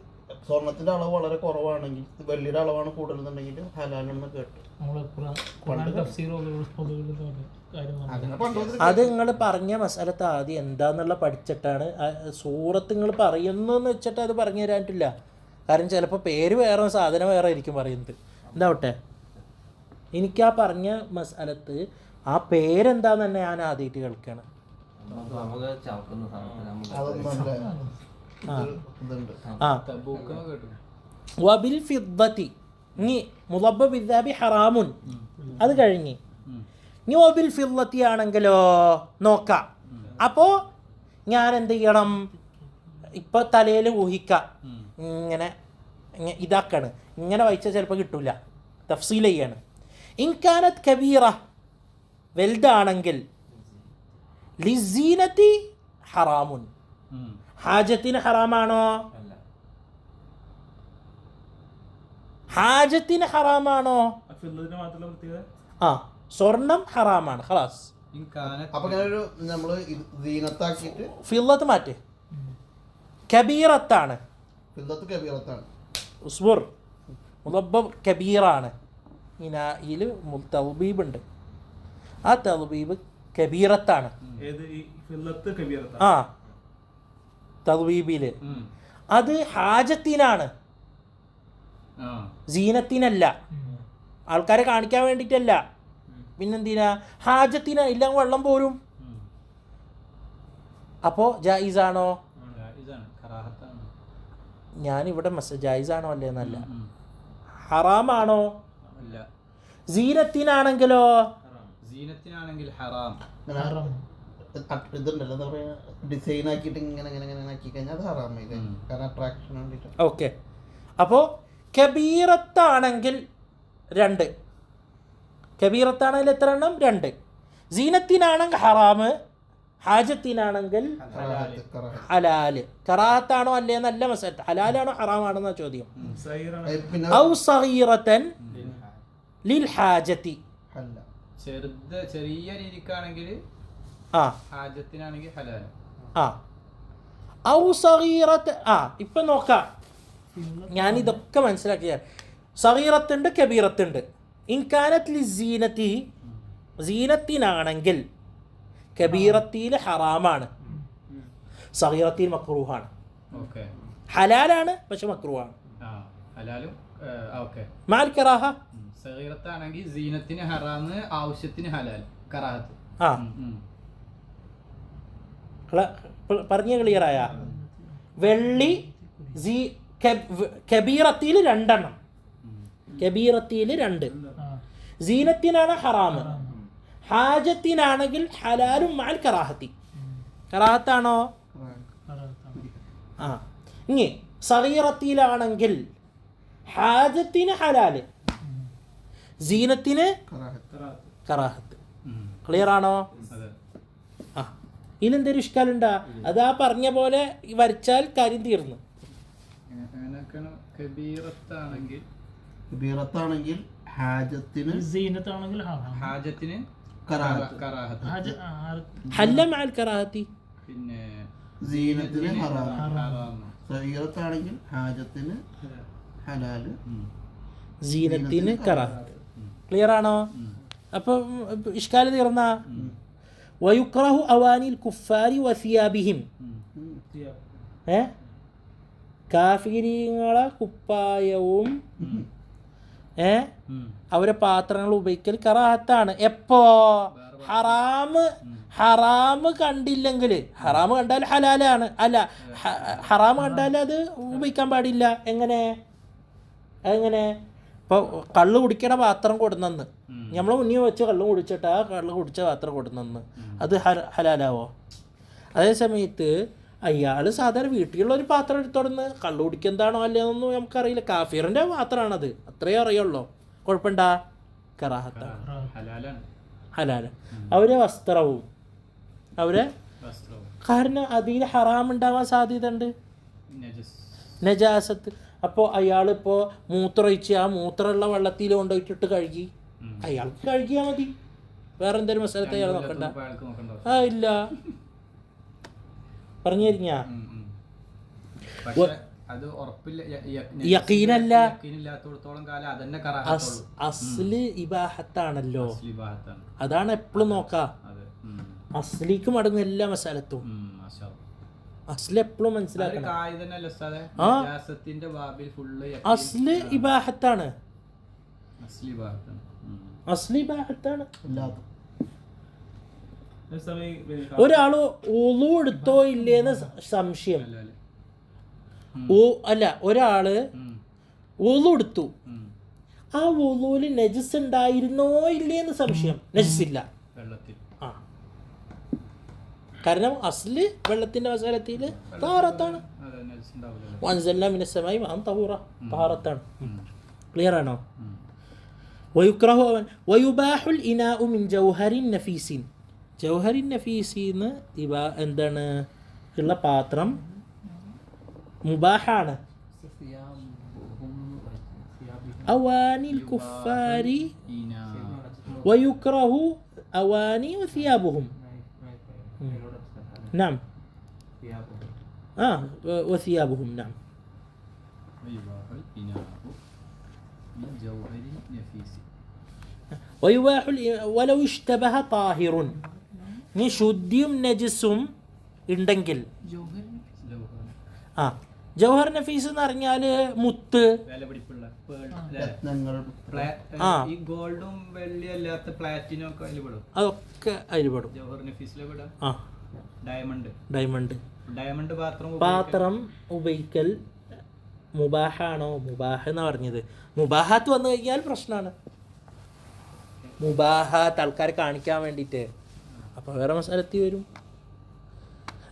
സ്വർണത്തിന്റെ അളവ് വളരെ കുറവാണെങ്കിൽ വെള്ളിയുടെ അളവാണ് കൂടുതലെന്നുണ്ടെങ്കിൽ ഹലാലെന്ന് കേട്ടു. അത് നിങ്ങൾ പറഞ്ഞ മസാലത്ത് ആദ്യം എന്താന്നുള്ള പഠിച്ചിട്ടാണ് സൂറത്ത് നിങ്ങൾ പറയുന്നതെന്ന് വെച്ചിട്ട് അത് പറഞ്ഞു തരാനിട്ടില്ല. കാരണം ചിലപ്പോൾ പേര് വേറെ സാധനം വേറെ ആയിരിക്കും പറയുന്നത്. എന്താവട്ടെ, എനിക്ക് ആ പറഞ്ഞ മസാലത്ത് ആ പേരെന്താന്ന് തന്നെ ഞാൻ ആദ്യമായിട്ട് കേൾക്കുകയാണ്. വബിൽ ഫിദ്ദതി, ഇനി മുദബ്ബബ് ബിദ്ദഹബി ഹറാമുൻ അത് കഴിഞ്ഞ് ഇനി വബിൽ ഫിദ്ദതി ആണെങ്കിലോ നോക്കാം. അപ്പോൾ ഞാൻ എന്ത് ചെയ്യണം? ഇപ്പം തലയിൽ ഊഹിക്കാം, ഇങ്ങനെ ഇതാക്കാണ്, ഇങ്ങനെ വായിച്ചാൽ ചിലപ്പോൾ കിട്ടില്ല. തഫ്സീൽ ചെയ്യാണ്. ഇൻകാനത്ത് കബീറ, വലുതാണെങ്കിൽ ലിസീനത്തി ഹറാമുൻ, ഹാജത്തിന് ഹറാമാണോ? ഹാജത്തിന് ഹറാമാണോ? ആ, സ്വർണം ഹറാമാണ്. ഖലാസ്. അപ്പൊ നമ്മള് ദീനത്താക്കിയിട്ട് ഫില്ലത്ത് മാറ്റ്, കബീറത്താണ്. ഫില്ലത്ത് കബീറത്താണ്. ഉസ്ബുർ മുദബ്ബബ് കബീറാണ്. ഇതിൽ തദ്ബീബ് ഉണ്ട്. ആ തദ്ബീബ് കബീറത്താണ്. ആ തദ്ബീബില് അത് ഹാജത്തിനാണ്, സീനത്തിനല്ല, ആൾക്കാരെ കാണിക്കാൻ വേണ്ടിയിട്ടല്ല. പിന്നെന്തിനാ? ഹാജത്തിനാ. ഇല്ല വെള്ളം പോരും. അപ്പോൾ ജായിസാണോ? ഞാനിവിടെ ജായിസാണോ അല്ലേ എന്നല്ല, ഹറാമാണോ? സീനത്തിനാണെങ്കിലോ? സീനത്തിനാണെങ്കിൽ ഹറാം. ഇതുണ്ടല്ലോ, എന്താ പറയാ, ഡിസൈൻ ആക്കിയിട്ട് ഇങ്ങനെ ഇങ്ങനെ ഇങ്ങനെ ആക്കി കഴിഞ്ഞാൽ അത് ഹറാമായി, കാരണം അട്രാക്ഷൻ വേണ്ടിയിട്ട്. ഓക്കെ. അപ്പോൾ കബീറത്താണെങ്കിൽ 2, കബീറത്താണെങ്കിൽ എത്ര എണ്ണം? 2. സീനത്തിനാണെങ്കിൽ ഹറാമ്, ഹാജത്തിനാണെങ്കിൽ ഹലാല്. കറാഹത്താണോ അല്ലേ എന്നല്ല മസല, ഹലാലാണോ ഹറാമാണെന്ന ചോദ്യം. ഔ സഗീറതൻ ലിൽ ഹാജത്തി, ചെറിയ രീതിക്കാണെങ്കിൽ ഹാജത്തിനാണെങ്കിൽ ഹലാല്. ഔ സഗീറത്ത്. ഇപ്പൊ നോക്കാം, ഞാനിതൊക്കെ മനസ്സിലാക്കിയ സഗീറത്തുണ്ട്, കബീറത്തുണ്ട്. ഇൻകാനത്ത് ലിസീനത്തി, സീനത്തിനാണെങ്കിൽ കബീറത്തിൽ ഹറാമാണ്, സഗീറത്തിൽ മക്രൂഹാണ്. ഹലാലാണ് പക്ഷെ മക്രൂഹാണ്. മാൽ കറാഹ, സഗീറത്താണെങ്കിൽ സീനത്തിന് ഹറാമ്, ആവശ്യത്തിന് ഹലാൽ, കറാഹത്ത്. ആ പറഞ്ഞ ക്ലിയറായ? വെള്ളി കബീറത്തിൽ 2 എണ്ണം, കബീറത്തിൽ 2. സീനത്തിനാണ് ഹറാമ്, ഹാജത്തിനാണെങ്കിൽ ഹലാലും മാൽ കറാഹത്തി. കറാഹത്താണോ? ആ. ഇനി സഗീറത്തിലാണെങ്കിൽ ഹാജത്തിന് ഹലാല്, സീനത്തിന് കറാഹത്ത്. ക്ലിയർ ആണോ? ആ. ഇതിലെന്തൊരു ഇഷ്കാലുണ്ടാ? അതാ പറഞ്ഞ പോലെ വരച്ചാൽ കാര്യം തീർന്നു. കബീറത്താണെങ്കിൽ ഹാജത്തിന്, സീനത്താണെങ്കിൽ ഹാജത്തിന് കറാഹത്ത്, ഹല്ല മാൽ കറാഹത്തി, പിന്നെ സീനത്തിന് ഹറാം. ഹറാമ്. സഗീറത്താണെങ്കിൽ ഹാജത്തിന് ഹലാല്, സീനത്തിന് കറാഹത്ത്. ക്ലിയർ ആണോ? അപ്പം ഇഷ്കാല് തീർന്ന. വയുക്റഹു അവാനിൽ കുഫാരി വസിയാബിഹിം, കാഫിരീങ്ങളെ കുപ്പായവും അവരെ പാത്രങ്ങൾ ഉപയോഗിക്കൽ കറാഹത്താണ്. എപ്പോ? ഹറാമ് കണ്ടില്ലെങ്കിൽ. ഹറാമ് കണ്ടാൽ ഹലാലാണ്, അല്ല ഹറാമ് കണ്ടാൽ അത് ഉപയോഗിക്കാൻ പാടില്ല. എങ്ങനെ? ഇപ്പോൾ കള്ള് കുടിക്കണ പാത്രം കൊടുന്നെന്ന് നമ്മൾ മുന്നിൽ വെച്ച് കള്ള് കുടിച്ചിട്ട് ആ കള്ള് കുടിച്ച പാത്രം കൊടുന്നെന്ന് അത് ഹലാലാവോ? അതേ സമയത്ത് അയാൾ സാധാരണ വീട്ടിലുള്ള ഒരു പാത്രം എടുത്തോടുന്ന് കള്ള് കുടിക്കുന്നതാണോ അല്ലയെന്നൊന്നും നമുക്കറിയില്ല. കാഫിറിൻ്റെ പാത്രമാണത്, അത്രയേ അറിയുള്ളൂ. കുഴപ്പമുണ്ടാ? കറാഹത്താണ്, ഹലാല. അവരെ വസ്ത്രവും കാരണം അതിൽ ഹറാം ഉണ്ടാവാൻ സാധ്യത ഉണ്ട്, നജാസത്ത്. അപ്പോൾ അയാളിപ്പോൾ മൂത്രമൊഴിച്ച് ആ മൂത്രമുള്ള വെള്ളത്തിൽ കൊണ്ടുപോയിട്ടിട്ട് കഴുകി, അയാൾക്ക് കഴുകിയാൽ മതി, വേറെ എന്തെങ്കിലും മസാലത്തെ അയാൾ നോക്കണ്ട. ആ ഇല്ല, പറഞ്ഞു തരിഞ്ഞാ. യഖീനല്ല, അസ്ല് ഇബാഹത്താണല്ലോ. അതാണ് എപ്പോഴും നോക്കാം. അസ്ലിക്ക് മടങ്ങും എല്ലാ മസാലത്തും. അസ്ല് എപ്പോഴും മനസ്സിലാക്കണം. അസ്ല് ഇബാഹത്താണ്, അസ്ല് ഇബാഹത്താണ്. ഒരാള് ഉളു എടുത്തോ ഇല്ലേന്ന് സംശയം. അല്ല, ഒരാള് ഉളു എടുത്തു, ആ ഉളുവില് നജസ് ഉണ്ടായിരുന്നോ ഇല്ലേന്ന് സംശയം. നജസില്ല, ആ, കാരണം അസ്ല് വെള്ളത്തിന്റെ മസാലത്തില് തഹാറത്താണ്. വൻസൽനാ മിനസ് സമാഇ മാഅൻ തഹൂറ, തഹാറത്താണ്. ക്ലിയർ ആണോ? വയുക്റഹു വയുബാഹുൽ ഇനാഉ മിൻ ജൗഹരിൻ നഫീസിൻ. ജൗഹരിൻ നഫീസിന്ന് എന്താണ് ഉള്ള പാത്രം മുബാഹാണ്. അവാനിൽ കുഫാരി വയുക്റഹു അവാനി വസിയാബുഹും. نعم وثيابهم نعم. ويباح ولو اشتبه طاهر. നീ ശുദ്ധിയും നജസും ഉണ്ടെങ്കിൽ. ആ, ജൗഹർ നഫീസ് എന്ന് പറഞ്ഞാൽ മുത്ത്, ഗോൾഡും വെള്ളി അല്ലാത്ത പ്ലാറ്റിനും ഒക്കെ അതിൽ പെടും. അതൊക്കെ അതിൽ പെടും. ആ, ഡയമണ്ട് പാത്രം ഉപയോഗിക്കൽ മുബാഹാണോ? മുബാഹ് എന്നാ പറഞ്ഞത്. മുബാഹാത്ത് വന്നു കഴിഞ്ഞാൽ പ്രശ്നമാണ്. മുബാഹാത്ത് ആൾക്കാരെ കാണിക്കാൻ വേണ്ടിയിട്ട്, അപ്പോൾ വേറെ മസാലത്തി വരും.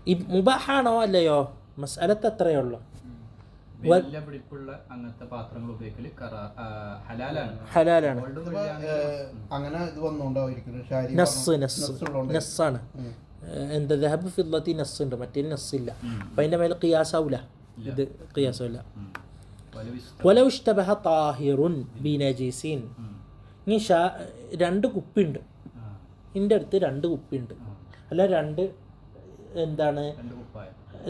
ഈ മുബാഹാണോ അല്ലയോ മസാലത്ത് അത്രയേ ഉള്ളൂ. ഹലാലാണ്. അങ്ങനെ ഇത് വന്നുകൊണ്ടായിരിക്കും നസ്സാണ്. എന്താ ദഹബ് ഫിദ്ദത്തി നസ്സുണ്ട്, മറ്റേ നസ്സില്ല. അപ്പം അതിൻ്റെ മേലെ ഖിയാസാവില്ല, ഇത് ഖിയാസാവില്ല. വലൗ ഇഷ്തബഹ താഹിറുൻ ബിനജീസിൻ. ഇനി 2 കുപ്പിയുണ്ട്, എൻ്റെ അടുത്ത് 2 കുപ്പിയുണ്ട്, അല്ല 2 എന്താണ്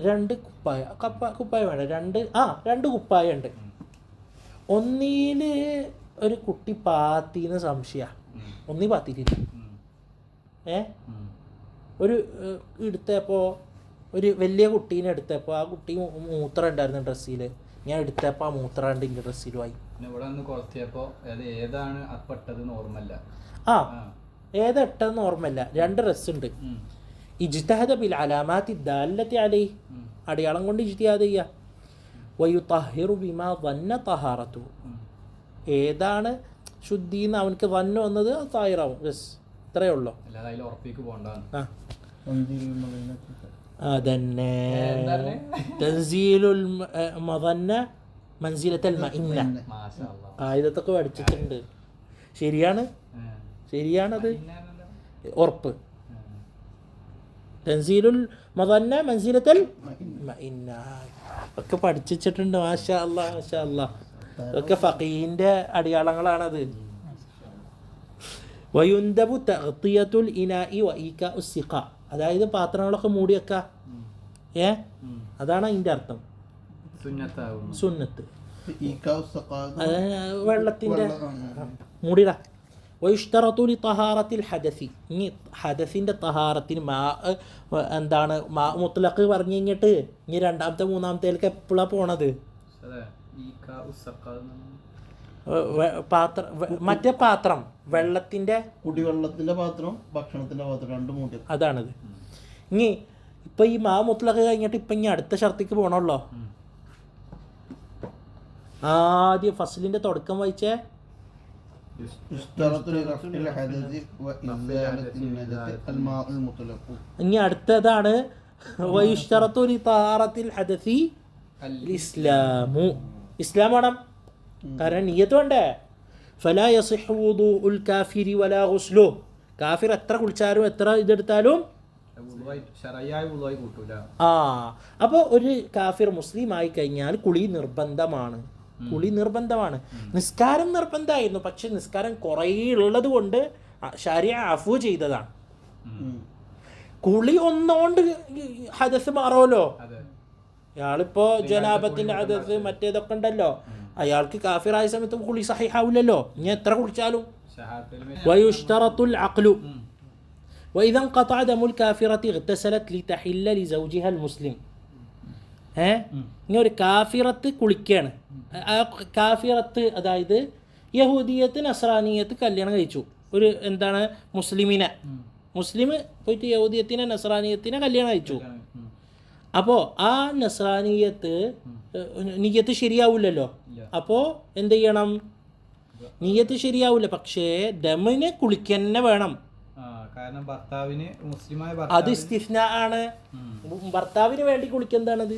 2 കുപ്പായ വേണ്ട, 2 കുപ്പായ ഉണ്ട്. ഒന്നിൽ ഒരു കുട്ടി പാത്തിന്ന് സംശയ, ഒന്നി പാത്തിട്ടില്ല. ഒരു എടുത്തപ്പോൾ ഒരു വലിയ കുട്ടീനെ എടുത്തപ്പോൾ ആ കുട്ടി മൂത്രം ഉണ്ടായിരുന്നു ഡ്രസ്സിൽ. ഞാൻ എടുത്തപ്പോൾ ആ മൂത്രാണ്ട് ഇൻ്റെ ഡ്രസ്സിലുമായി. പിന്നെ ഇവിടെ ഒന്ന് കൊളത്തിയപ്പോ അത് ഏതാണ് പെട്ടതെന്ന് ഓർമ്മല്ല. ആ ഏതെട്ടെന്ന് ഓർമ്മയില്ല. 2 ഡ്രസ്സുണ്ട്. ഇജ്തഹദ ബിൽ അലാമാത്തി ദാലത്തി അലൈഹി, അടയാളം കൊണ്ട് ഇജ്തിഹാദ് ചെയ്യുക. വയുതഹിറു ബിമാ വന്ന തഹാറത്തു, ഏതാണ് ശുദ്ധി എന്ന് അവനക്ക് വന്നു വന്നത് താഹിറാവും. ബസ് ഇത്രയേ ഉള്ളൂ. അല്ലാതെ അതിൽ ഉറപ്പിക്ക് പോകണ്ടാണ്. അതന്നെ തൻസീലുൽ മദന്ന മൻസിലത്തൽ മഇന്ന. ആയുധത്തൊക്കെ പഠിച്ചിട്ടുണ്ട്. ശരിയാണത് ഉറപ്പ്. തൻസീലുൽ മദന്ന മൻസിലത്തൽ മഇന്ന ഒക്കെ പഠിച്ചിട്ടുണ്ട്. മാഷാ അല്ലാ മാഷാ അല്ലാ. ഒക്കെ ഫഖീഹിന്റെ അടയാളങ്ങളാണത്. വയുന്തബു തഗ്തിയത്തുൽ ഇനാഇ വഇകാഉ സിഖ, അതായത് പാത്രങ്ങളൊക്കെ മൂടി വെക്ക. അതാണ് അതിന്റെ അർത്ഥം. സുന്നത്ത് വെള്ളത്തിന്റെ മൂടിടാ. വയുഷ്തറത്തു ലിതഹാറത്തിൽ ഹദസി, ഇനി ഹദസിന്റെ തഹാറത്തിന് എന്താണ് മുത്ലഖ് പറഞ്ഞു കഴിഞ്ഞിട്ട് ഇനി രണ്ടാമത്തെ മൂന്നാമത്തേക്ക് എപ്പോഴാണ് പോണത്? പാത്രം, മറ്റേ പാത്രം വെള്ളത്തിന്റെ, കുടിവെള്ളത്തിന്റെ പാത്രം, ഭക്ഷണത്തിന്റെ പാത്രം, 2 മൂടി. അതാണത്. ഇനി ഇപ്പൊ ഈ മുത്ലഖ് കഴിഞ്ഞിട്ട് ഇപ്പൊ ഇനി അടുത്ത ഷർത്തിക്ക് പോണല്ലോ. ആദ്യം ഫസ്ലിന്റെ തുടക്കം വായിച്ചേ. ഇനി അടുത്തതാണ് വയുഷ്തറത്തു ലിതഹാറത്തിൽ ഹദസി ഇസ്ലാമു, ഇസ്ലാം വേണം. കാരണം നിയ്യത്ത് വേണ്ടേ. ഫലാ യസിഹു വുദൂഉൽ കാഫിരി വലാ ഗുസ്ലു, കാഫിർ എത്ര കുളിച്ചാലും എത്ര ഇതെടുത്താലും അപ്പോൾ ഒരു കാഫിർ മുസ്ലിം ആയി കഴിഞ്ഞാൽ കുളി നിർബന്ധമാണ്. നിസ്കാരം നിർബന്ധമായിരുന്നു, പക്ഷെ നിസ്കാരം കുറേ ഉള്ളത് കൊണ്ട് ശരിയ അഫു ചെയ്തതാണ്. കുളി ഒന്നുകൊണ്ട് ഹദസ് മാറുമല്ലോ. അയാളിപ്പോ ജനാബത്തിന്റെ ഹദസ് മറ്റേതൊക്കെ ഉണ്ടല്ലോ, അയാൾക്ക് കാഫിറായ സമയത്ത് കുളി സഹിഹാവില്ലല്ലോ. ഇനി എത്ര കുളിച്ചാലും. വയുഷ്തറത്തുൽ അഖ്ലു വഇദാ ഖതഅ ദമുൽ കാഫിറത്തി ഇഗ്തസലത് ലിതഹില്ല ലിസൗജിഹ മുസ്ലിം. ഇനി ഒരു കാഫിറത്ത് കുളിക്കുകയാണ്. ആ കാഫിറത്ത് അതായത് യഹൂദിയത്ത് നസ്രാനിയത്ത് കല്യാണം കഴിച്ചു. ഒരു എന്താണ് മുസ്ലിം പോയിട്ട് യഹൂദിയത്തിനെ നസ്രാനിയത്തിനെ കല്യാണം കഴിച്ചു. അപ്പോൾ ആ നസ്രാനിയത്ത് നിയ്യത്ത് ശരിയാവില്ലല്ലോ. അപ്പോൾ എന്ത് ചെയ്യണം? നിയ്യത്ത് ശരിയാവില്ല, പക്ഷേ ദമിന് കുളിക്കന്നെ വേണം. കാരണം ഭർത്താവിന് മുസ്ലിമായ അത് ഇസ്തിഫ്നാ ആണ്. ഭർത്താവിന് വേണ്ടി കുളിക്കുന്നതാണത്.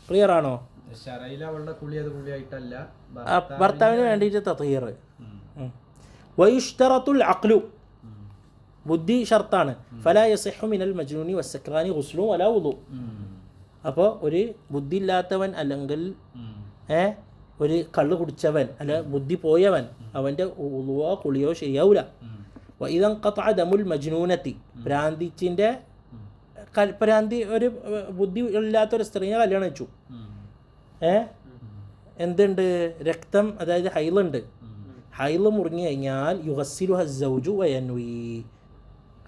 ക്ലിയർ ആണോ? ഭർത്താവിന് വേണ്ടിയിട്ട് തത്ഹീർ. വയുഷ്തറത്തുൽ അഖ്ലു, ബുദ്ധി ഷർത്താണ്. ഫലാ യസിഹു മിനൽ മജ്നൂനി വസ്സക്രാനി ഗുസ്ലു വലാ വുളു. അപ്പോൾ ഒരു ബുദ്ധി ഇല്ലാത്തവൻ അല്ലെങ്കിൽ ഒരു കള്ള് കുടിച്ചവൻ അല്ല ബുദ്ധി പോയവൻ അവൻ്റെ ഉളുവോ കുളിയോ ശരിയാവൂല. വഇദാ ഖതഅ ദമുൽ മജ്നൂനത്തി, ഭ്രാന്തിച്ചിൻ്റെ ഭ്രാന്തി ഒരു ബുദ്ധി ഇല്ലാത്തൊരു സ്ത്രീയെ കല്യാണം വെച്ചു. എന്തുണ്ട്? രക്തം, അതായത് ഹൈലുണ്ട്. ഹൈല് മുറിഞ്ഞു കഴിഞ്ഞാൽ യുഗസ്സിലു ഹസ്സൗജു വയൻവി,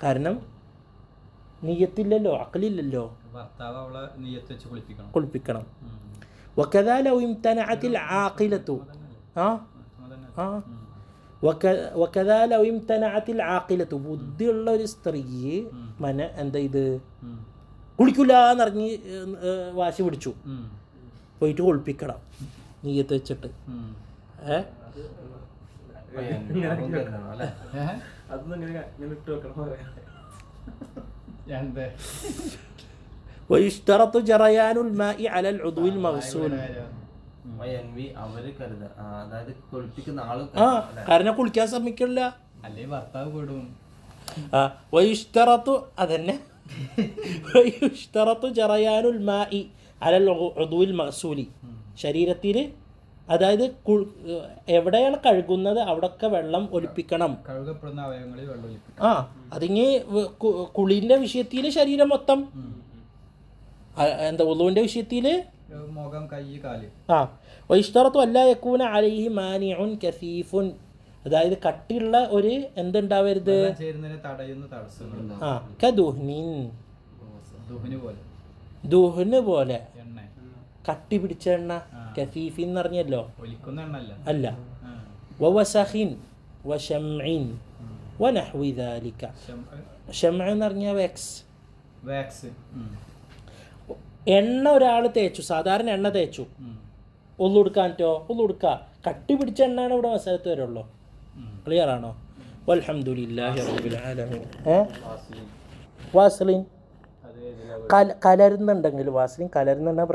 കാരണം നിയ്യത്തില്ലല്ലോ, അഖലില്ലല്ലോ, ഭർത്താവ് അവളെ നിയ്യത്ത് വെച്ച് കുളിപ്പിക്കണം. വകദാ ലൗ ഇംതനഅത്തിൽ ആഖിലതു വകദാ ലൗ ഇംതനഅത്തിൽ ആഖിലതു, ബുദ്ധിയുള്ള ഒരു സ്ത്രീ എന്താ ഇത് കുളിക്കില്ല എന്നറിഞ്ഞ് വാശി പിടിച്ചു, പോയിട്ട് കുളിപ്പിക്കണം നിയ്യത്ത് വെച്ചിട്ട്. ويشترط جريان الماء على العضو المغسول. കാരണം കുളിക്കാൻ ശ്രമിക്കില്ല. വയുഷ്തറത്തു അതന്നെ വയുഷ്തറത്തു ജറയാനുൽ മാഇ അലൽ ഉദ്വിൽ മഗ്സൂലി, ശരീരത്തിൽ അതായത് എവിടെയാണ് കഴുകുന്നത് അവിടൊക്കെ വെള്ളം ഒലിപ്പിക്കണം. കഴുകപ്പെടുന്ന അവയവങ്ങളിൽ വെള്ളം ഒലിപ്പിക്കണം. അതിങ്ങ് കുളിന്റെ വിഷയത്തിൽ ശരീരം മൊത്തം, എന്താ ഉളുവിന്റെ വിഷയത്തിൽ മുഖം, കൈ, കാല്. വൈഷ്തറത്തു അല്ലാ യകൂന അലൈഹി മാനിഉൻ കസീഫുൻ, അതായത് കട്ടിയുള്ള ഒരു എന്തുണ്ടാവരുത്, ദുഹ്ന് പോലെ കട്ടി പിടിച്ച എണ്ണ കഫീഫിൻ എന്ന് പറഞ്ഞല്ലോ, ഒലിക്കുന്ന എണ്ണല്ല. അല്ല. വവസഖിൻ വശംഇൻ വനഹ്വി ദാലിക. ശംഅ എന്ന് പറഞ്ഞാൽ വാക്സ്. എണ്ണ ഒരാൾ തേച്ചു, സാധാരണ എണ്ണ തേച്ചു, ഒന്നു കൊടുക്കാൻറ്റോ ഒന്നു കൊടുക്കുക, കട്ടി പിടിച്ച എണ്ണയാണ് ഇവിടെ മസാലത്ത് വരുള്ളൂ. ക്ലിയർ ആണോ? വൽഹംദുലില്ലാഹി റബ്ബിൽ ആലമീൻ. വാസലിൻ കലരുന്നുണ്ടെങ്കിൽ, വാസലിൻ കലരുന്നുണ്ടെങ്കിൽ പ്രശ്നം